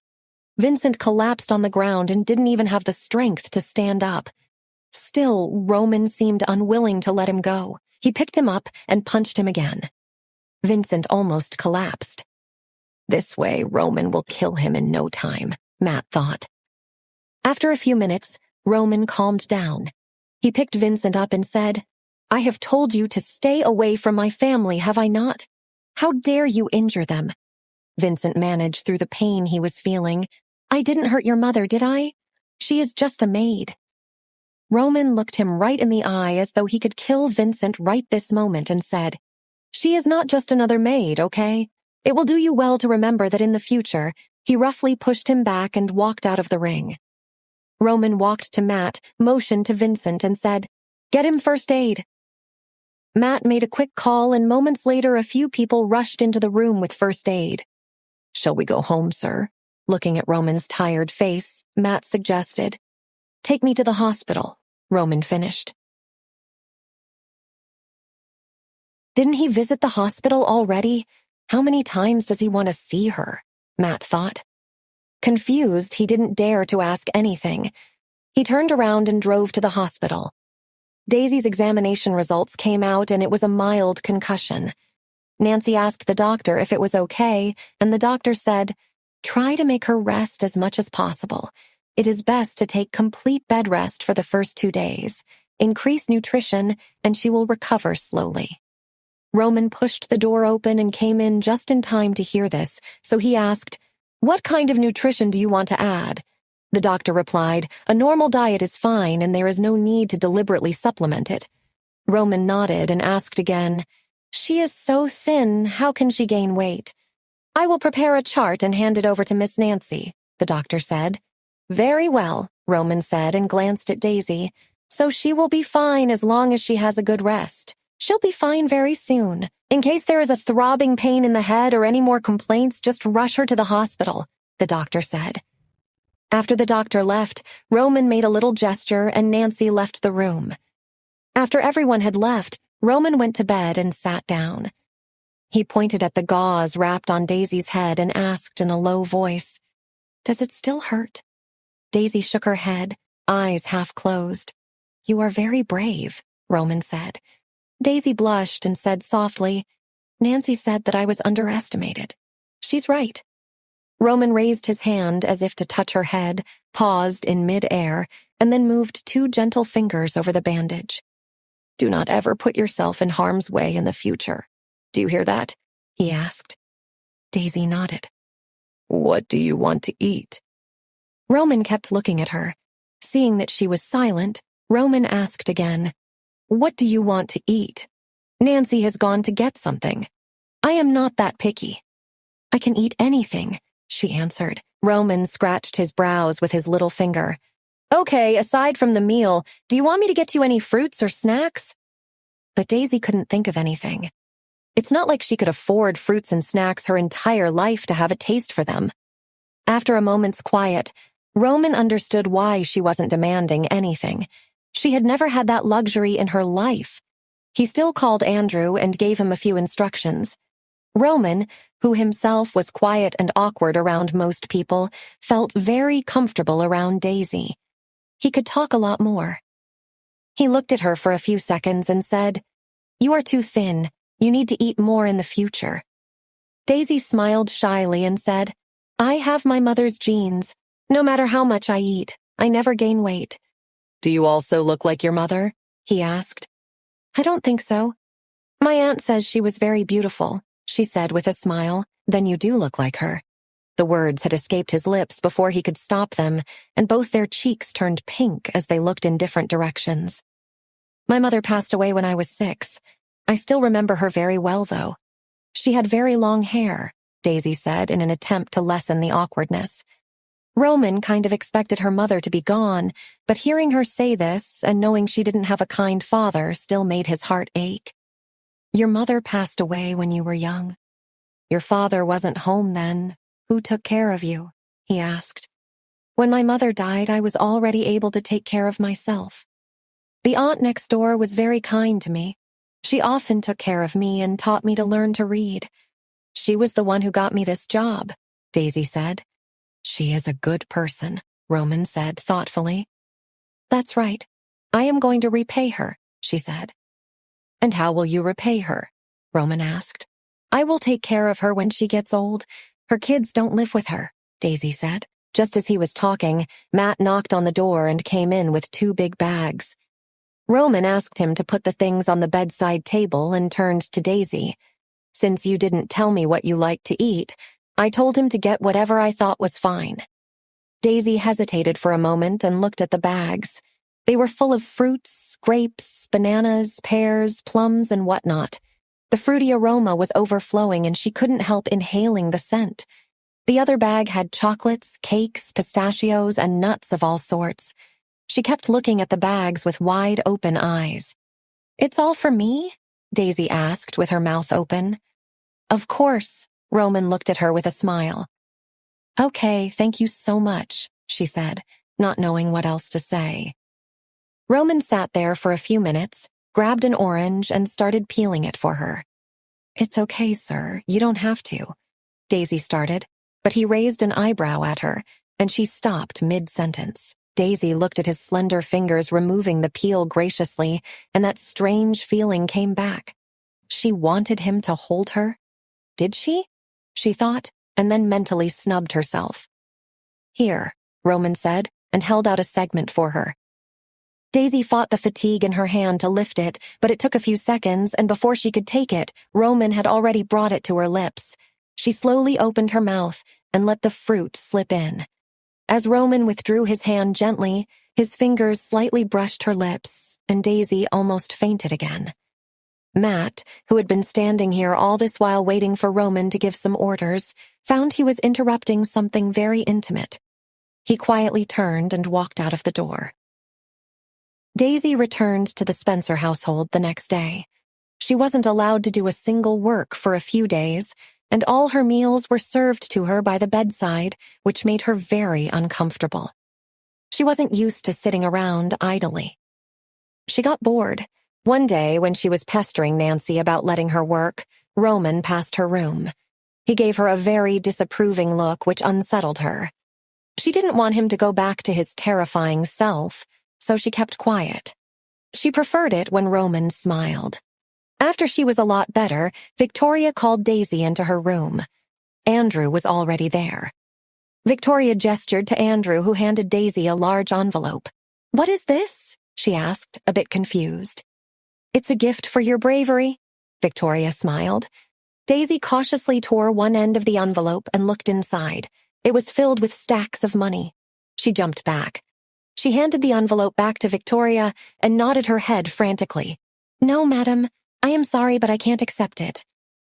Vincent collapsed on the ground and didn't even have the strength to stand up. Still, Roman seemed unwilling to let him go. He picked him up and punched him again. Vincent almost collapsed. This way, Roman will kill him in no time, Matt thought. After a few minutes, Roman calmed down. He picked Vincent up and said, "I have told you to stay away from my family, have I not? How dare you injure them?" Vincent managed through the pain he was feeling. "I didn't hurt your mother, did I? She is just a maid." Roman looked him right in the eye as though he could kill Vincent right this moment and said, "She is not just another maid, okay? It will do you well to remember that in the future." He roughly pushed him back and walked out of the ring. Roman walked to Matt, motioned to Vincent, and said, "Get him first aid." Matt made a quick call, and moments later a few people rushed into the room with first aid. "Shall we go home, sir?" Looking at Roman's tired face, Matt suggested. "Take me to the hospital," Roman finished. Didn't he visit the hospital already? How many times does he want to see her? Matt thought. Confused, he didn't dare to ask anything. He turned around and drove to the hospital. Daisy's examination results came out and it was a mild concussion. Nancy asked the doctor if it was okay, and the doctor said, "Try to make her rest as much as possible. It is best to take complete bed rest for the first 2 days. Increase nutrition, and she will recover slowly." Roman pushed the door open and came in just in time to hear this, so he asked, "What kind of nutrition do you want to add?" The doctor replied, "A normal diet is fine and there is no need to deliberately supplement it." Roman nodded and asked again, "She is so thin, how can she gain weight?" "I will prepare a chart and hand it over to Miss Nancy," the doctor said. "Very well," Roman said and glanced at Daisy. "So she will be fine as long as she has a good rest. She'll be fine very soon. In case there is a throbbing pain in the head or any more complaints, just rush her to the hospital," the doctor said. After the doctor left, Roman made a little gesture and Nancy left the room. After everyone had left, Roman went to bed and sat down. He pointed at the gauze wrapped on Daisy's head and asked in a low voice, "Does it still hurt?" Daisy shook her head, eyes half closed. "You are very brave," Roman said. Daisy blushed and said softly, "Nancy said that I was underestimated. She's right." Roman raised his hand as if to touch her head, paused in mid-air, and then moved 2 gentle fingers over the bandage. "Do not ever put yourself in harm's way in the future. Do you hear that?" he asked. Daisy nodded. "What do you want to eat?" Roman kept looking at her. Seeing that she was silent, Roman asked again, "What do you want to eat?" "Nancy has gone to get something. I am not that picky." "I can eat anything," she answered. Roman scratched his brows with his little finger. "Okay, aside from the meal, do you want me to get you any fruits or snacks?" but Daisy couldn't think of anything. It's not like she could afford fruits and snacks her entire life to have a taste for them. After a moment's quiet, Roman understood why she wasn't demanding anything. She had never had that luxury in her life. He still called Andrew and gave him a few instructions. Roman, who himself was quiet and awkward around most people, felt very comfortable around Daisy. He could talk a lot more. He looked at her for a few seconds and said, "You are too thin. You need to eat more in the future." Daisy smiled shyly and said, "I have my mother's genes. No matter how much I eat, I never gain weight." "Do you also look like your mother?" he asked. "I don't think so. My aunt says she was very beautiful," she said with a smile. "Then you do look like her." The words had escaped his lips before he could stop them, and both their cheeks turned pink as they looked in different directions. "My mother passed away when I was 6. I still remember her very well, though. She had very long hair," Daisy said in an attempt to lessen the awkwardness. Roman kind of expected her mother to be gone, but hearing her say this and knowing she didn't have a kind father still made his heart ache. "Your mother passed away when you were young. Your father wasn't home then. Who took care of you?" he asked. "When my mother died, I was already able to take care of myself. The aunt next door was very kind to me. She often took care of me and taught me to learn to read. She was the one who got me this job," Daisy said. "She is a good person," Roman said thoughtfully. "That's right. I am going to repay her," she said. "And how will you repay her?" Roman asked. "I will take care of her when she gets old. Her kids don't live with her," Daisy said. Just as he was talking, Matt knocked on the door and came in with 2 big bags. Roman asked him to put the things on the bedside table and turned to Daisy. "Since you didn't tell me what you liked to eat, I told him to get whatever I thought was fine." Daisy hesitated for a moment and looked at the bags. They were full of fruits, grapes, bananas, pears, plums, and whatnot. The fruity aroma was overflowing and she couldn't help inhaling the scent. The other bag had chocolates, cakes, pistachios, and nuts of all sorts. She kept looking at the bags with wide open eyes. "It's all for me?" Daisy asked with her mouth open. "Of course," Roman looked at her with a smile. "Okay, thank you so much," she said, not knowing what else to say. Roman sat there for a few minutes, grabbed an orange, and started peeling it for her. "It's okay, sir. You don't have to," Daisy started, but he raised an eyebrow at her, and she stopped mid-sentence. Daisy looked at his slender fingers removing the peel graciously, and that strange feeling came back. She wanted him to hold her? Did she? She thought, and then mentally snubbed herself. "Here," Roman said, and held out a segment for her. Daisy fought the fatigue in her hand to lift it, but it took a few seconds, and before she could take it, Roman had already brought it to her lips. She slowly opened her mouth and let the fruit slip in. As Roman withdrew his hand gently, his fingers slightly brushed her lips, and Daisy almost fainted again. Matt, who had been standing here all this while waiting for Roman to give some orders, found he was interrupting something very intimate. He quietly turned and walked out of the door. Daisy returned to the Spencer household the next day. She wasn't allowed to do a single work for a few days, and all her meals were served to her by the bedside, which made her very uncomfortable. She wasn't used to sitting around idly. She got bored. One day, when she was pestering Nancy about letting her work, Roman passed her room. He gave her a very disapproving look, which unsettled her. She didn't want him to go back to his terrifying self, so she kept quiet. She preferred it when Roman smiled. After she was a lot better, Victoria called Daisy into her room. Andrew was already there. Victoria gestured to Andrew, who handed Daisy a large envelope. "What is this?" she asked, a bit confused. "It's a gift for your bravery," Victoria smiled. Daisy cautiously tore one end of the envelope and looked inside. It was filled with stacks of money. She jumped back. She handed the envelope back to Victoria and nodded her head frantically. "No, madam. I am sorry, but I can't accept it."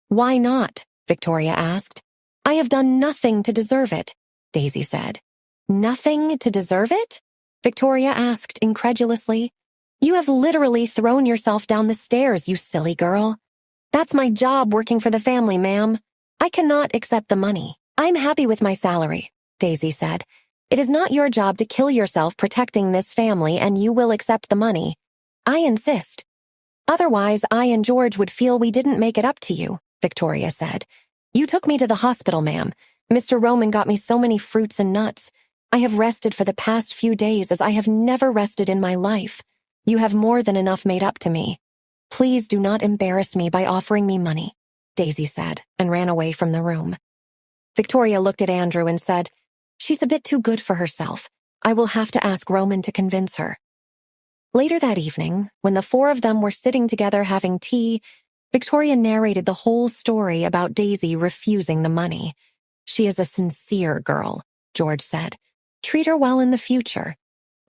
"Why not?" Victoria asked. "I have done nothing to deserve it," Daisy said. "Nothing to deserve it?" Victoria asked incredulously. You have literally thrown yourself down the stairs, you silly girl. That's my job working for the family, ma'am. I cannot accept the money. I'm happy with my salary, Daisy said. It is not your job to kill yourself protecting this family, and you will accept the money. I insist. Otherwise, I and George would feel we didn't make it up to you, Victoria said. You took me to the hospital, ma'am. Mr. Roman got me so many fruits and nuts. I have rested for the past few days as I have never rested in my life. You have more than enough made up to me. Please do not embarrass me by offering me money, Daisy said, and ran away from the room. Victoria looked at Andrew and said, She's a bit too good for herself. I will have to ask Roman to convince her. Later that evening, when the four of them were sitting together having tea, Victoria narrated the whole story about Daisy refusing the money. She is a sincere girl, George said. Treat her well in the future.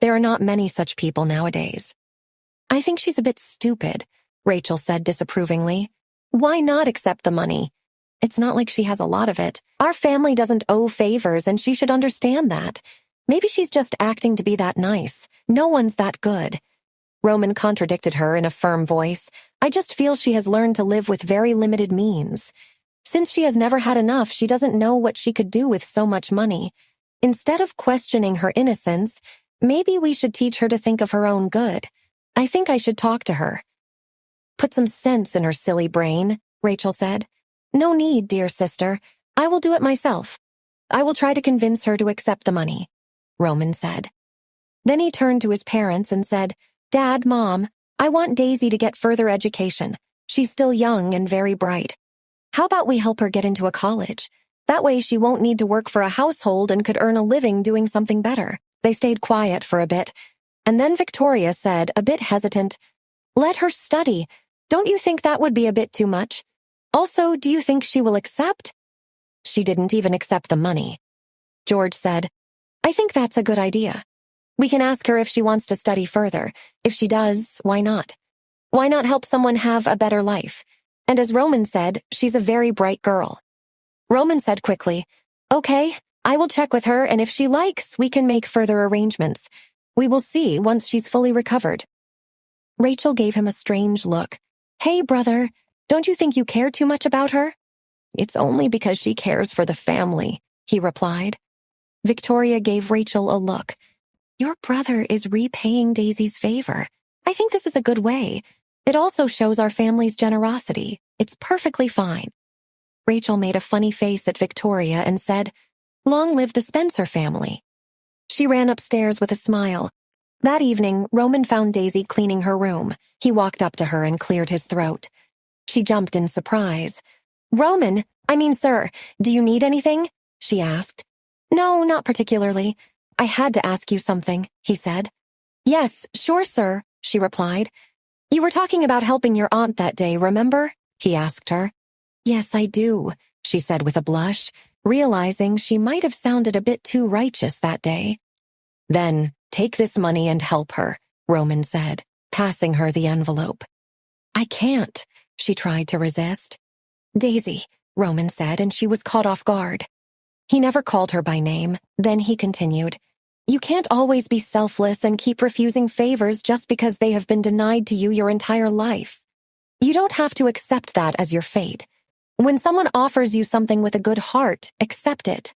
There are not many such people nowadays. I think she's a bit stupid, Rachel said disapprovingly. Why not accept the money? It's not like she has a lot of it. Our family doesn't owe favors, and she should understand that. Maybe she's just acting to be that nice. No one's that good. Roman contradicted her in a firm voice. I just feel she has learned to live with very limited means. Since she has never had enough, she doesn't know what she could do with so much money. Instead of questioning her innocence, maybe we should teach her to think of her own good. I think I should talk to her. Put some sense in her silly brain, Rachel said. No need, dear sister. I will do it myself. I will try to convince her to accept the money, Roman said. Then he turned to his parents and said, Dad, Mom, I want Daisy to get further education. She's still young and very bright. How about we help her get into a college? That way she won't need to work for a household and could earn a living doing something better. They stayed quiet for a bit, and then Victoria said, a bit hesitant, Let her study. Don't you think that would be a bit too much? Also, do you think she will accept? She didn't even accept the money. George said, I think that's a good idea. We can ask her if she wants to study further. If she does, why not? Why not help someone have a better life? And as Roman said, she's a very bright girl. Roman said quickly, Okay, I will check with her, and if she likes, we can make further arrangements. We will see once she's fully recovered. Rachel gave him a strange look. Hey, brother, don't you think you care too much about her? It's only because she cares for the family, he replied. Victoria gave Rachel a look. Your brother is repaying Daisy's favor. I think this is a good way. It also shows our family's generosity. It's perfectly fine. Rachel made a funny face at Victoria and said, Long live the Spencer family. She ran upstairs with a smile. That evening, Roman found Daisy cleaning her room. He walked up to her and cleared his throat. She jumped in surprise. Sir, do you need anything? She asked. No, not particularly. I had to ask you something, he said. Yes, sure, sir, she replied. You were talking about helping your aunt that day, remember? He asked her. Yes, I do, she said with a blush, realizing she might have sounded a bit too righteous that day. Then, take this money and help her, Roman said, passing her the envelope. I can't, she tried to resist. Daisy, Roman said, and she was caught off guard. He never called her by name. Then he continued, You can't always be selfless and keep refusing favors just because they have been denied to you your entire life. You don't have to accept that as your fate. When someone offers you something with a good heart, accept it.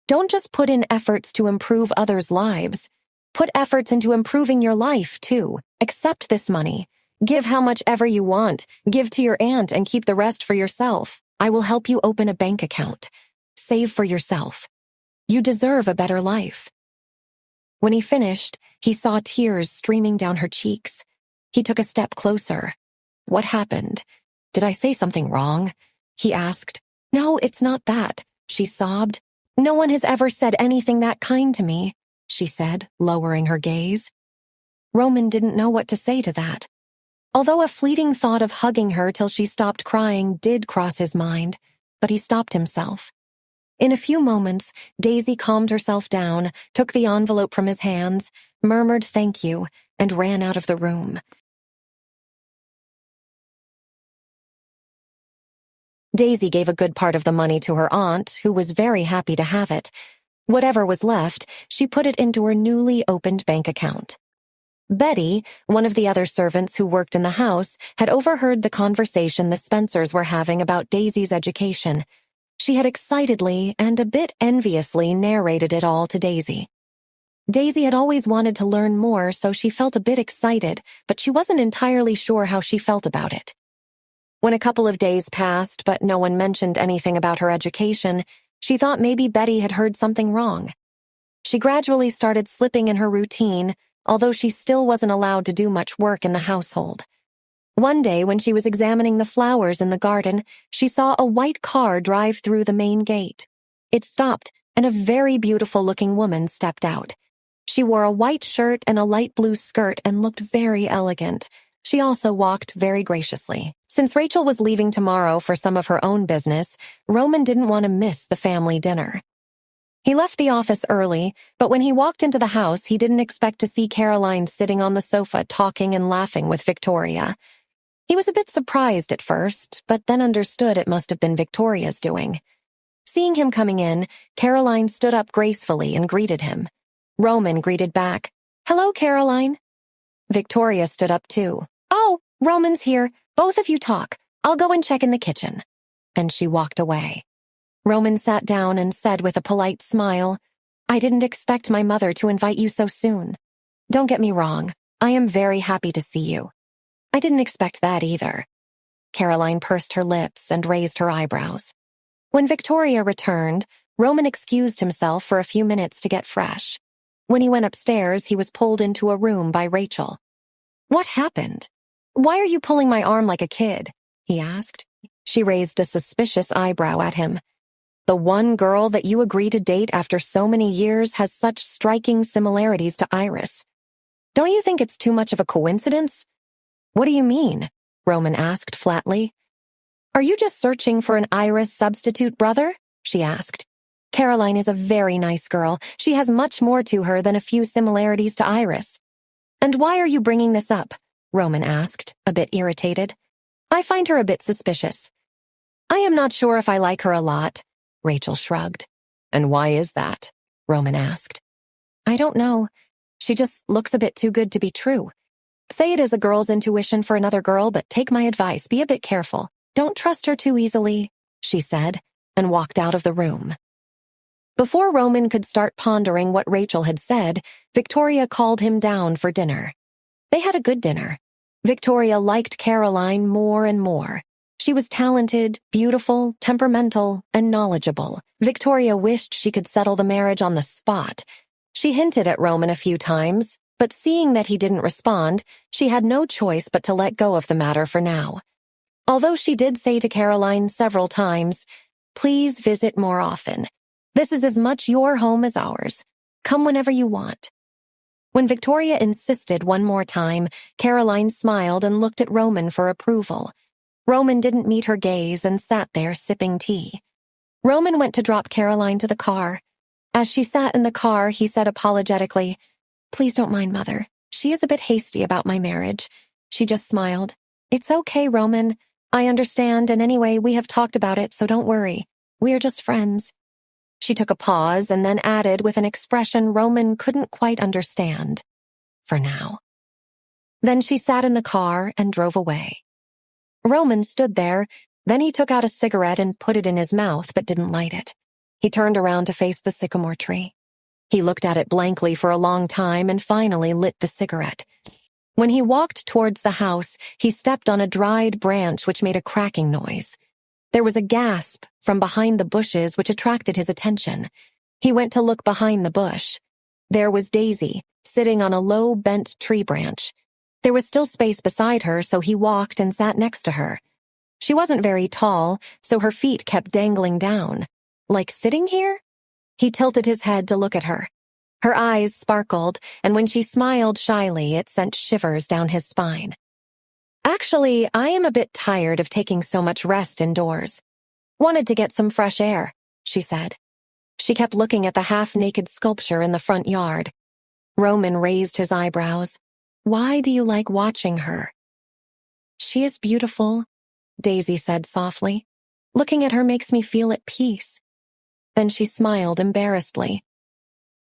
Don't just put in efforts to improve others' lives. Put efforts into improving your life, too. Accept this money. Give how much ever you want. Give to your aunt and keep the rest for yourself. I will help you open a bank account. Save for yourself. You deserve a better life. When he finished, he saw tears streaming down her cheeks. He took a step closer. What happened? Did I say something wrong? He asked. No, it's not that, she sobbed. No one has ever said anything that kind to me, she said, lowering her gaze. Roman didn't know what to say to that. Although a fleeting thought of hugging her till she stopped crying did cross his mind, but he stopped himself. In a few moments, Daisy calmed herself down, took the envelope from his hands, murmured thank you, and ran out of the room. Daisy gave a good part of the money to her aunt, who was very happy to have it. Whatever was left, she put it into her newly opened bank account. Betty, one of the other servants who worked in the house, had overheard the conversation the Spencers were having about Daisy's education. She had excitedly and a bit enviously narrated it all to Daisy. Daisy had always wanted to learn more, so she felt a bit excited, but she wasn't entirely sure how she felt about it. When a couple of days passed, but no one mentioned anything about her education, she thought maybe Betty had heard something wrong. She gradually started slipping in her routine, although she still wasn't allowed to do much work in the household. One day, when she was examining the flowers in the garden, she saw a white car drive through the main gate. It stopped, and a very beautiful-looking woman stepped out. She wore a white shirt and a light blue skirt and looked very elegant. She also walked very graciously. Since Rachel was leaving tomorrow for some of her own business, Roman didn't want to miss the family dinner. He left the office early, but when he walked into the house, he didn't expect to see Caroline sitting on the sofa talking and laughing with Victoria. He was a bit surprised at first, but then understood it must have been Victoria's doing. Seeing him coming in, Caroline stood up gracefully and greeted him. Roman greeted back, "Hello, Caroline." Victoria stood up too. "Oh, Roman's here. Both of you talk. I'll go and check in the kitchen." And she walked away. Roman sat down and said with a polite smile, "I didn't expect my mother to invite you so soon. Don't get me wrong, I am very happy to see you." "I didn't expect that either." Caroline pursed her lips and raised her eyebrows. When Victoria returned, Roman excused himself for a few minutes to get fresh. When he went upstairs, he was pulled into a room by Rachel. "What happened? Why are you pulling my arm like a kid?" he asked. She raised a suspicious eyebrow at him. "The one girl that you agree to date after so many years has such striking similarities to Iris. Don't you think it's too much of a coincidence?" "What do you mean?" Roman asked flatly. "Are you just searching for an Iris substitute brother?" she asked. "Caroline is a very nice girl. She has much more to her than a few similarities to Iris." "And why are you bringing this up?" Roman asked, a bit irritated. "I find her a bit suspicious." "I am not sure if I like her a lot," Rachel shrugged. "And why is that?" Roman asked. "I don't know. She just looks a bit too good to be true. Say it is a girl's intuition for another girl, but take my advice, be a bit careful. Don't trust her too easily," she said, and walked out of the room. Before Roman could start pondering what Rachel had said, Victoria called him down for dinner. They had a good dinner. Victoria liked Caroline more and more. She was talented, beautiful, temperamental, and knowledgeable. Victoria wished she could settle the marriage on the spot. She hinted at Roman a few times, but seeing that he didn't respond, she had no choice but to let go of the matter for now. Although she did say to Caroline several times, "Please visit more often. This is as much your home as ours. Come whenever you want." When Victoria insisted one more time, Caroline smiled and looked at Roman for approval. Roman didn't meet her gaze and sat there sipping tea. Roman went to drop Caroline to the car. As she sat in the car, he said apologetically, "Please don't mind Mother. She is a bit hasty about my marriage." She just smiled. "It's okay, Roman. I understand, and anyway, we have talked about it, so don't worry. We are just friends." She took a pause and then added with an expression Roman couldn't quite understand. "For now." Then she sat in the car and drove away. Roman stood there, then he took out a cigarette and put it in his mouth but didn't light it. He turned around to face the sycamore tree. He looked at it blankly for a long time and finally lit the cigarette. When he walked towards the house, he stepped on a dried branch which made a cracking noise. There was a gasp from behind the bushes which attracted his attention. He went to look behind the bush. There was Daisy, sitting on a low bent tree branch. There was still space beside her, so he walked and sat next to her. She wasn't very tall, so her feet kept dangling down. Like sitting here? He tilted his head to look at her. Her eyes sparkled, and when she smiled shyly, it sent shivers down his spine. "Actually, I am a bit tired of taking so much rest indoors. Wanted to get some fresh air," she said. She kept looking at the half-naked sculpture in the front yard. Roman raised his eyebrows. "Why do you like watching her?" "She is beautiful," Daisy said softly. "Looking at her makes me feel at peace." Then she smiled embarrassedly.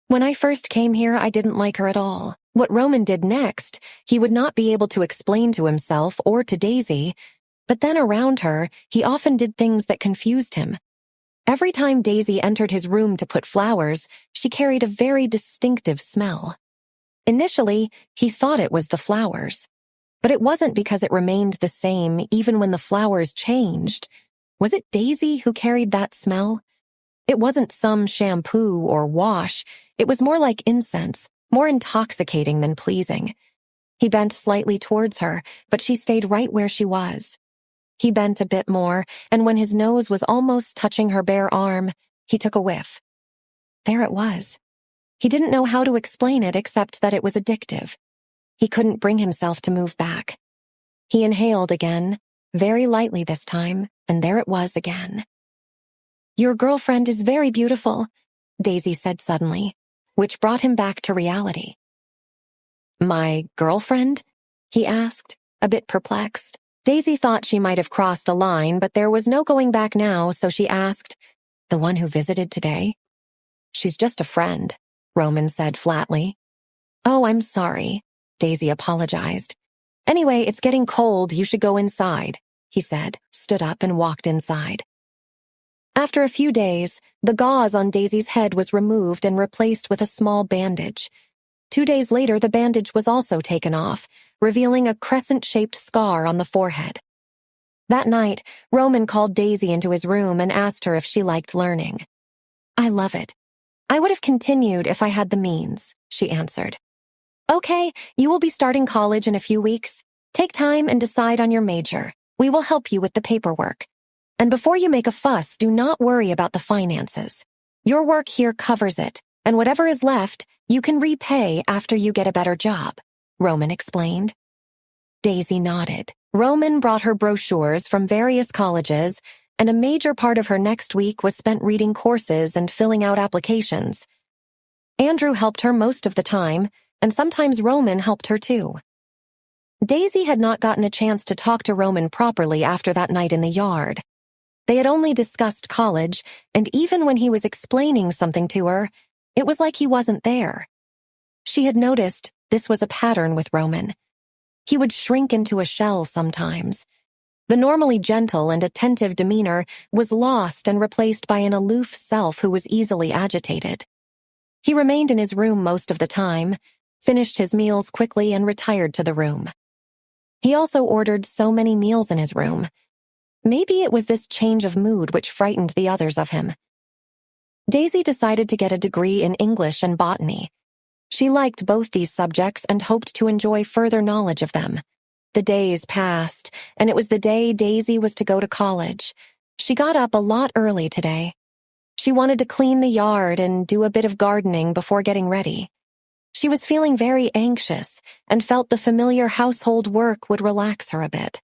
"When I first came here, I didn't like her at all. What Roman did next, he would not be able to explain to himself or to Daisy, but then around her, he often did things that confused him. Every time Daisy entered his room to put flowers, she carried a very distinctive smell. Initially, he thought it was the flowers, but it wasn't because it remained the same even when the flowers changed. Was it Daisy who carried that smell? It wasn't some shampoo or wash. It was more like incense, more intoxicating than pleasing. He bent slightly towards her, but she stayed right where she was. He bent a bit more, and when his nose was almost touching her bare arm, he took a whiff. There it was. He didn't know how to explain it except that it was addictive. He couldn't bring himself to move back. He inhaled again, very lightly this time, and there it was again. "Your girlfriend is very beautiful," Daisy said suddenly, which brought him back to reality. "My girlfriend?" he asked, a bit perplexed. Daisy thought she might have crossed a line, but there was no going back now, so she asked, "The one who visited today?" "She's just a friend," Roman said flatly. "Oh, I'm sorry," Daisy apologized. "Anyway, it's getting cold. You should go inside," he said, stood up and walked inside. After a few days, the gauze on Daisy's head was removed and replaced with a small bandage. 2 days later, the bandage was also taken off, revealing a crescent-shaped scar on the forehead. That night, Roman called Daisy into his room and asked her if she liked learning. "I love it. I would have continued if I had the means," she answered. "Okay, you will be starting college in a few weeks. Take time and decide on your major. We will help you with the paperwork. And before you make a fuss, do not worry about the finances. Your work here covers it, and whatever is left, you can repay after you get a better job," Roman explained. Daisy nodded. Roman brought her brochures from various colleges, and a major part of her next week was spent reading courses and filling out applications. Andrew helped her most of the time, and sometimes Roman helped her too. Daisy had not gotten a chance to talk to Roman properly after that night in the yard. They had only discussed college, and even when he was explaining something to her, it was like he wasn't there. She had noticed this was a pattern with Roman. He would shrink into a shell sometimes. The normally gentle and attentive demeanor was lost and replaced by an aloof self who was easily agitated. He remained in his room most of the time, finished his meals quickly, and retired to the room. He also ordered so many meals in his room. Maybe it was this change of mood which frightened the others of him. Daisy decided to get a degree in English and botany. She liked both these subjects and hoped to enjoy further knowledge of them. The days passed, and it was the day Daisy was to go to college. She got up a lot early today. She wanted to clean the yard and do a bit of gardening before getting ready. She was feeling very anxious and felt the familiar household work would relax her a bit.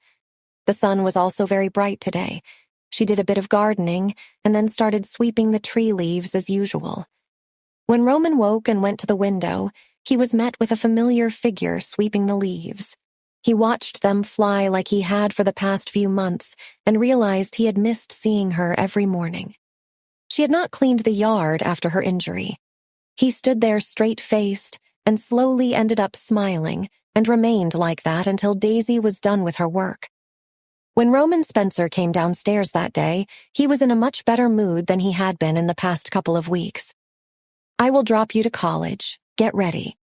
The sun was also very bright today. She did a bit of gardening and then started sweeping the tree leaves as usual. When Roman woke and went to the window, he was met with a familiar figure sweeping the leaves. He watched them fly like he had for the past few months and realized he had missed seeing her every morning. She had not cleaned the yard after her injury. He stood there straight-faced and slowly ended up smiling and remained like that until Daisy was done with her work. When Roman Spencer came downstairs that day, he was in a much better mood than he had been in the past couple of weeks. "I will drop you to college. Get ready,"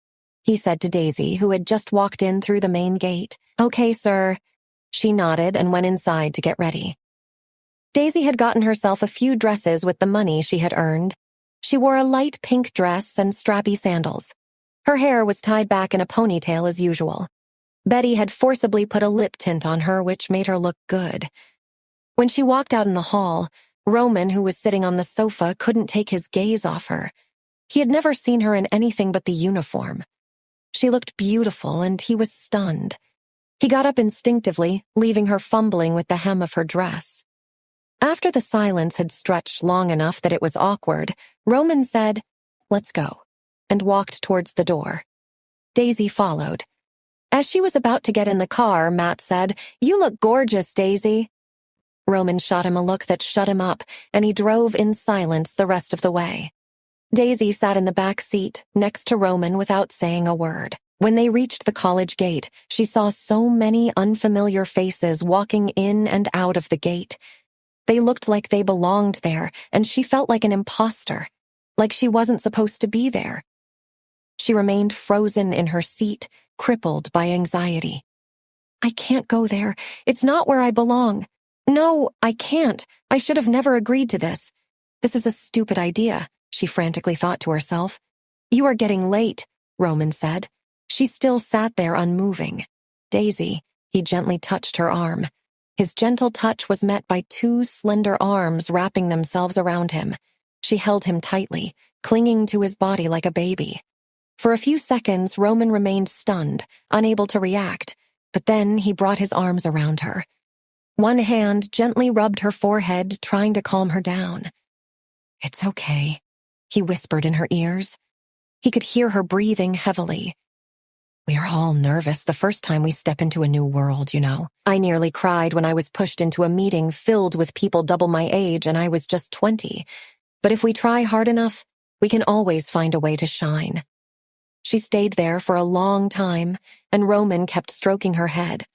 he said to Daisy, who had just walked in through the main gate. "Okay, sir." She nodded and went inside to get ready. Daisy had gotten herself a few dresses with the money she had earned. She wore a light pink dress and strappy sandals. Her hair was tied back in a ponytail as usual. Betty had forcibly put a lip tint on her, which made her look good. When she walked out in the hall, Roman, who was sitting on the sofa, couldn't take his gaze off her. He had never seen her in anything but the uniform. She looked beautiful, and he was stunned. He got up instinctively, leaving her fumbling with the hem of her dress. After the silence had stretched long enough that it was awkward, Roman said, "Let's go," and walked towards the door. Daisy followed. As she was about to get in the car, Matt said, "You look gorgeous, Daisy." Roman shot him a look that shut him up, and he drove in silence the rest of the way. Daisy sat in the back seat, next to Roman, without saying a word. When they reached the college gate, she saw so many unfamiliar faces walking in and out of the gate. They looked like they belonged there, and she felt like an imposter, like she wasn't supposed to be there. She remained frozen in her seat, crippled by anxiety. I can't go there. It's not where I belong. No, I can't. I should have never agreed to this. This is a stupid idea, she frantically thought to herself. You are getting late, Roman said. She still sat there unmoving. Daisy, he gently touched her arm. His gentle touch was met by two slender arms wrapping themselves around him. She held him tightly, clinging to his body like a baby. For a few seconds, Roman remained stunned, unable to react, but then he brought his arms around her. One hand gently rubbed her forehead, trying to calm her down. It's okay, he whispered in her ears. He could hear her breathing heavily. We are all nervous the first time we step into a new world, you know. I nearly cried when I was pushed into a meeting filled with people double my age and I was just 20. But if we try hard enough, we can always find a way to shine. She stayed there for a long time, and Roman kept stroking her head.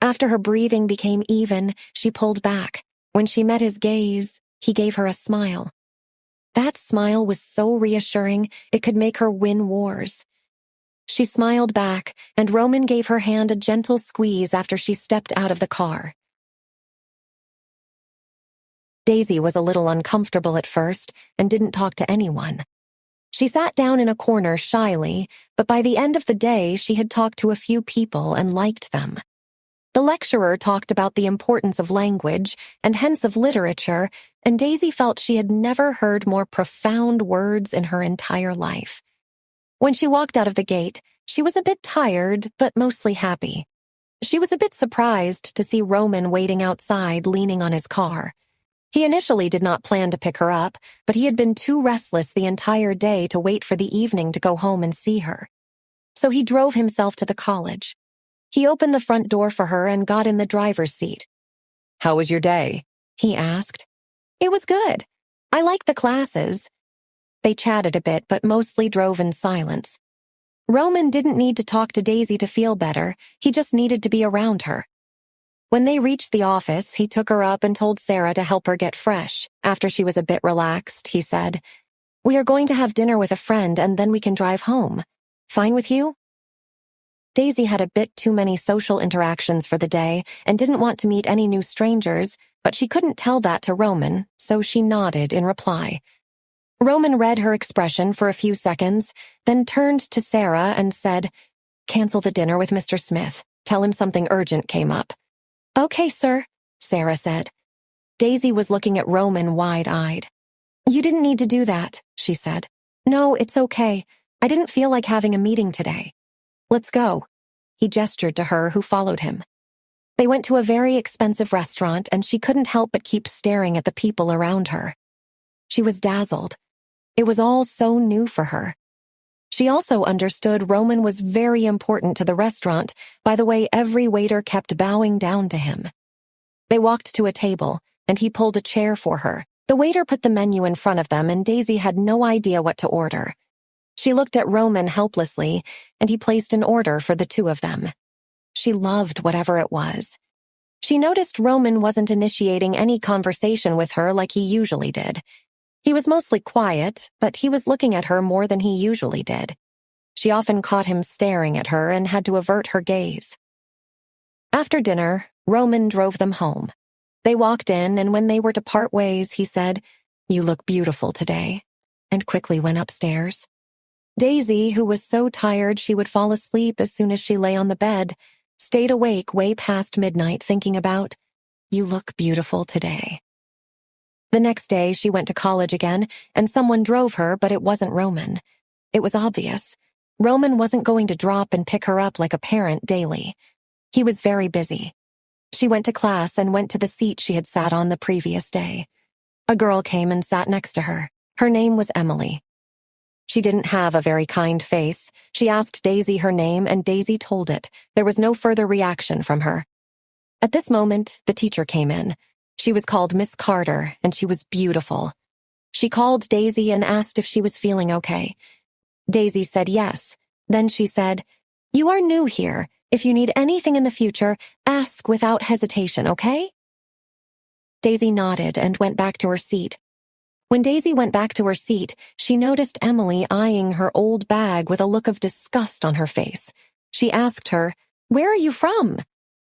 After her breathing became even, she pulled back. When she met his gaze, he gave her a smile. That smile was so reassuring, it could make her win wars. She smiled back, and Roman gave her hand a gentle squeeze after she stepped out of the car. Daisy was a little uncomfortable at first and didn't talk to anyone. She sat down in a corner shyly, but by the end of the day she had talked to a few people and liked them. The lecturer talked about the importance of language and hence of literature, and Daisy felt she had never heard more profound words in her entire life. When she walked out of the gate, she was a bit tired, but mostly happy. She was a bit surprised to see Roman waiting outside, leaning on his car. He initially did not plan to pick her up, but he had been too restless the entire day to wait for the evening to go home and see her. So he drove himself to the college. He opened the front door for her and got in the driver's seat. "How was your day?" he asked. "It was good. I liked the classes." They chatted a bit, but mostly drove in silence. Roman didn't need to talk to Daisy to feel better. He just needed to be around her. When they reached the office, he took her up and told Sarah to help her get fresh. After she was a bit relaxed, he said, "We are going to have dinner with a friend and then we can drive home. Fine with you?" Daisy had a bit too many social interactions for the day and didn't want to meet any new strangers, but she couldn't tell that to Roman, so she nodded in reply. Roman read her expression for a few seconds, then turned to Sarah and said, "Cancel the dinner with Mr. Smith. Tell him something urgent came up." "Okay, sir," Sarah said. Daisy was looking at Roman wide-eyed. "You didn't need to do that," she said. "No, it's okay. I didn't feel like having a meeting today. Let's go." He gestured to her, who followed him. They went to a very expensive restaurant, and she couldn't help but keep staring at the people around her. She was dazzled. It was all so new for her. She also understood Roman was very important to the restaurant by the way every waiter kept bowing down to him. They walked to a table, and he pulled a chair for her. The waiter put the menu in front of them, and Daisy had no idea what to order. She looked at Roman helplessly, and he placed an order for the two of them. She loved whatever it was. She noticed Roman wasn't initiating any conversation with her like he usually did. He was mostly quiet, but he was looking at her more than he usually did. She often caught him staring at her and had to avert her gaze. After dinner, Roman drove them home. They walked in, and when they were to part ways, he said, "You look beautiful today," and quickly went upstairs. Daisy, who was so tired she would fall asleep as soon as she lay on the bed, stayed awake way past midnight thinking about, "You look beautiful today." The next day, she went to college again, and someone drove her, but it wasn't Roman. It was obvious. Roman wasn't going to drop and pick her up like a parent daily. He was very busy. She went to class and went to the seat she had sat on the previous day. A girl came and sat next to her. Her name was Emily. She didn't have a very kind face. She asked Daisy her name, and Daisy told it. There was no further reaction from her. At this moment, the teacher came in. She was called Miss Carter, and she was beautiful. She called Daisy and asked if she was feeling okay. Daisy said yes. Then she said, You are new here. If you need anything in the future, ask without hesitation, okay? Daisy nodded and went back to her seat. When Daisy went back to her seat, she noticed Emily eyeing her old bag with a look of disgust on her face. She asked her, "Where are you from?"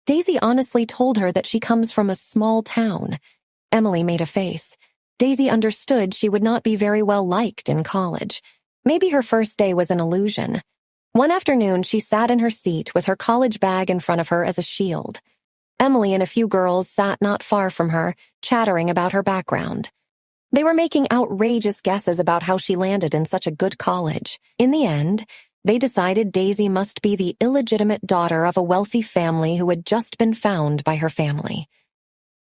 Daisy honestly told her that she comes from a small town. Emily made a face. Daisy understood she would not be very well liked in college. Maybe her first day was an illusion. One afternoon, she sat in her seat with her college bag in front of her as a shield. Emily and a few girls sat not far from her, chattering about her background. They were making outrageous guesses about how she landed in such a good college. In the end, they decided Daisy must be the illegitimate daughter of a wealthy family who had just been found by her family.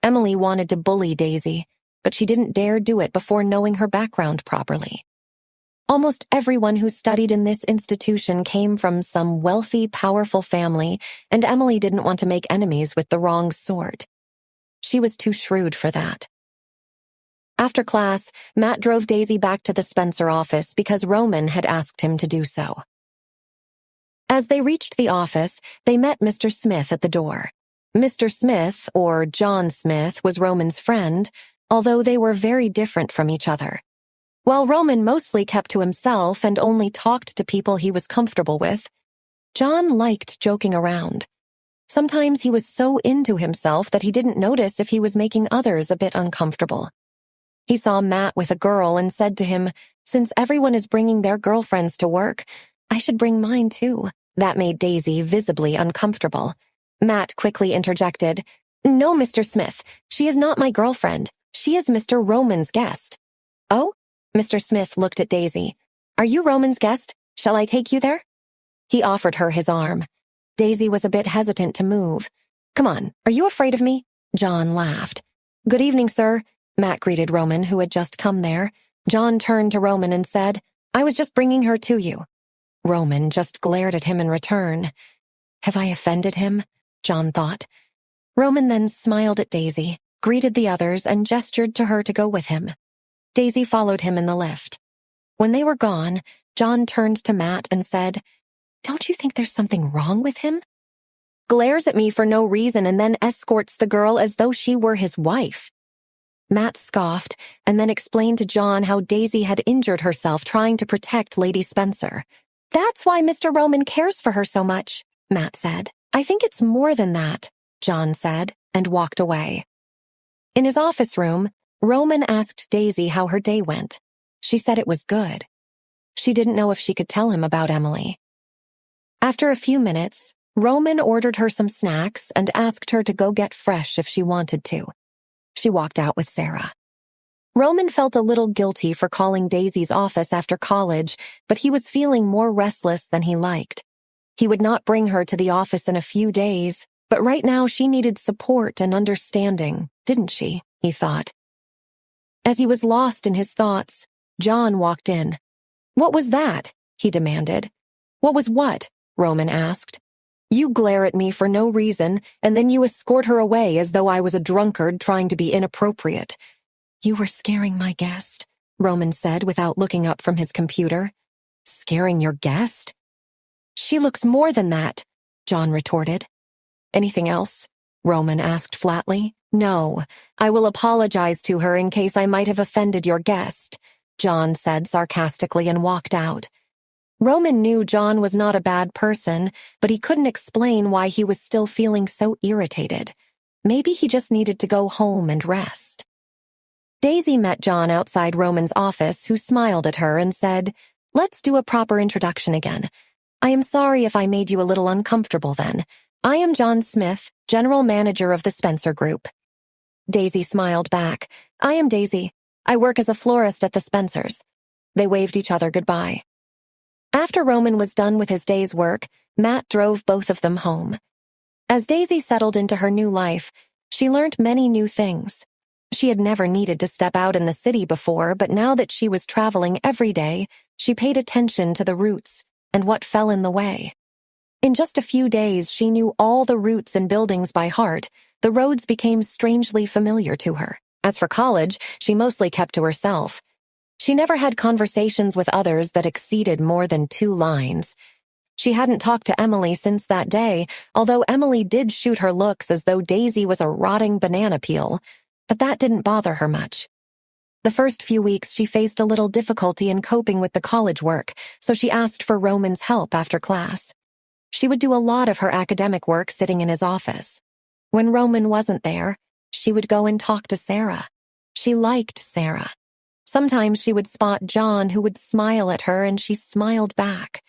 Emily wanted to bully Daisy, but she didn't dare do it before knowing her background properly. Almost everyone who studied in this institution came from some wealthy, powerful family, and Emily didn't want to make enemies with the wrong sort. She was too shrewd for that. After class, Matt drove Daisy back to the Spencer office because Roman had asked him to do so. As they reached the office, they met Mr. Smith at the door. Mr. Smith, or John Smith, was Roman's friend, although they were very different from each other. While Roman mostly kept to himself and only talked to people he was comfortable with, John liked joking around. Sometimes he was so into himself that he didn't notice if he was making others a bit uncomfortable. He saw Matt with a girl and said to him, "Since everyone is bringing their girlfriends to work, I should bring mine too." That made Daisy visibly uncomfortable. Matt quickly interjected, "No, Mr. Smith, she is not my girlfriend. She is Mr. Roman's guest." "Oh?" Mr. Smith looked at Daisy. "Are you Roman's guest? Shall I take you there?" He offered her his arm. Daisy was a bit hesitant to move. "Come on, are you afraid of me?" John laughed. "Good evening, sir," Matt greeted Roman, who had just come there. John turned to Roman and said, "I was just bringing her to you." Roman just glared at him in return. Have I offended him? John thought. Roman then smiled at Daisy, greeted the others, and gestured to her to go with him. Daisy followed him in the lift. When they were gone, John turned to Matt and said, "Don't you think there's something wrong with him? Glares at me for no reason and then escorts the girl as though she were his wife." Matt scoffed and then explained to John how Daisy had injured herself trying to protect Lady Spencer. "That's why Mr. Roman cares for her so much," Matt said. "I think it's more than that," John said, and walked away. In his office room, Roman asked Daisy how her day went. She said it was good. She didn't know if she could tell him about Emily. After a few minutes, Roman ordered her some snacks and asked her to go get fresh if she wanted to. She walked out with Sarah. Roman felt a little guilty for calling Daisy's office after college, but he was feeling more restless than he liked. He would not bring her to the office in a few days, but right now she needed support and understanding, didn't she? He thought. As he was lost in his thoughts, John walked in. "What was that?" he demanded. "What was what?" Roman asked. "You glare at me for no reason, and then you escort her away as though I was a drunkard trying to be inappropriate." "You were scaring my guest," Roman said without looking up from his computer. "Scaring your guest?" "She looks more than that," John retorted. "Anything else?" Roman asked flatly. "No, I will apologize to her in case I might have offended your guest," John said sarcastically and walked out. Roman knew John was not a bad person, but he couldn't explain why he was still feeling so irritated. Maybe he just needed to go home and rest. Daisy met John outside Roman's office, who smiled at her and said, "Let's do a proper introduction again. I am sorry if I made you a little uncomfortable then. I am John Smith, General Manager of the Spencer Group." Daisy smiled back. "I am Daisy. I work as a florist at the Spencers." They waved each other goodbye. After Roman was done with his day's work, Matt drove both of them home. As Daisy settled into her new life, she learned many new things. She had never needed to step out in the city before, but now that she was traveling every day, she paid attention to the routes and what fell in the way. In just a few days, she knew all the routes and buildings by heart. The roads became strangely familiar to her. As for college, she mostly kept to herself. She never had conversations with others that exceeded more than 2 lines. She hadn't talked to Emily since that day, although Emily did shoot her looks as though Daisy was a rotting banana peel, but that didn't bother her much. The first few weeks she faced a little difficulty in coping with the college work, so she asked for Roman's help after class. She would do a lot of her academic work sitting in his office. When Roman wasn't there, she would go and talk to Sarah. She liked Sarah. Sometimes she would spot John, who would smile at her, and she smiled back.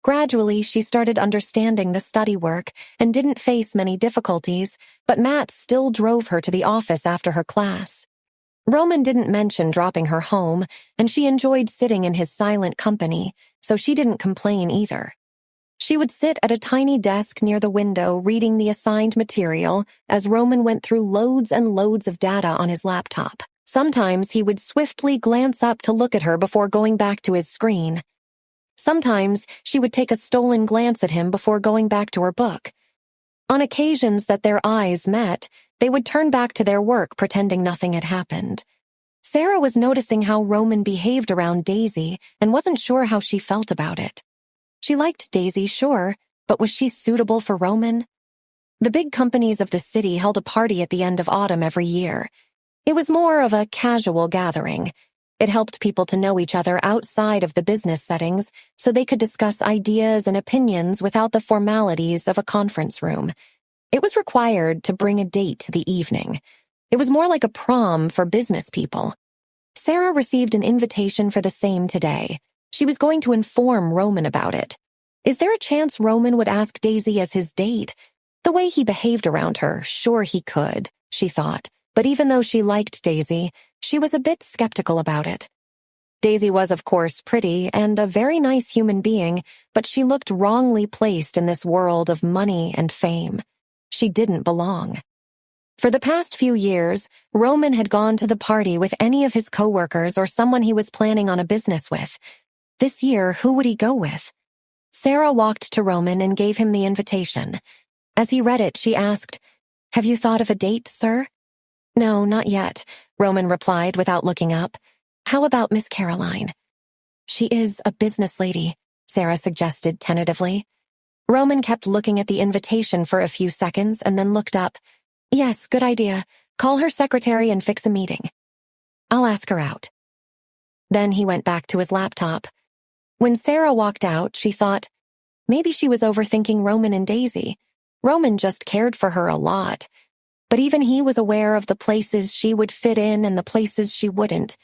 Gradually, she started understanding the study work and didn't face many difficulties, but Matt still drove her to the office after her class. Roman didn't mention dropping her home, and she enjoyed sitting in his silent company, so she didn't complain either. She would sit at a tiny desk near the window reading the assigned material as Roman went through loads and loads of data on his laptop. Sometimes he would swiftly glance up to look at her before going back to his screen. Sometimes she would take a stolen glance at him before going back to her book. On occasions that their eyes met, they would turn back to their work pretending nothing had happened. Sarah was noticing how Roman behaved around Daisy and wasn't sure how she felt about it. She liked Daisy, sure, but was she suitable for Roman? The big companies of the city held a party at the end of autumn every year. It was more of a casual gathering. It helped people to know each other outside of the business settings so they could discuss ideas and opinions without the formalities of a conference room. It was required to bring a date to the evening. It was more like a prom for business people. Sarah received an invitation for the same today. She was going to inform Roman about it. Is there a chance Roman would ask Daisy as his date? The way he behaved around her, sure he could, she thought. But even though she liked Daisy, she was a bit skeptical about it. Daisy was, of course, pretty and a very nice human being, but she looked wrongly placed in this world of money and fame. She didn't belong. For the past few years, Roman had gone to the party with any of his coworkers or someone he was planning on a business with. This year, who would he go with? Sarah walked to Roman and gave him the invitation. As he read it, she asked, "Have you thought of a date, sir?" "No, not yet," Roman replied without looking up. "How about Miss Caroline?" "She is a business lady," Sarah suggested tentatively. Roman kept looking at the invitation for a few seconds and then looked up. "Yes, good idea. Call her secretary and fix a meeting. I'll ask her out." Then he went back to his laptop. When Sarah walked out, she thought, maybe she was overthinking Roman and Daisy. Roman just cared for her a lot. But even he was aware of the places she would fit in and the places she wouldn't.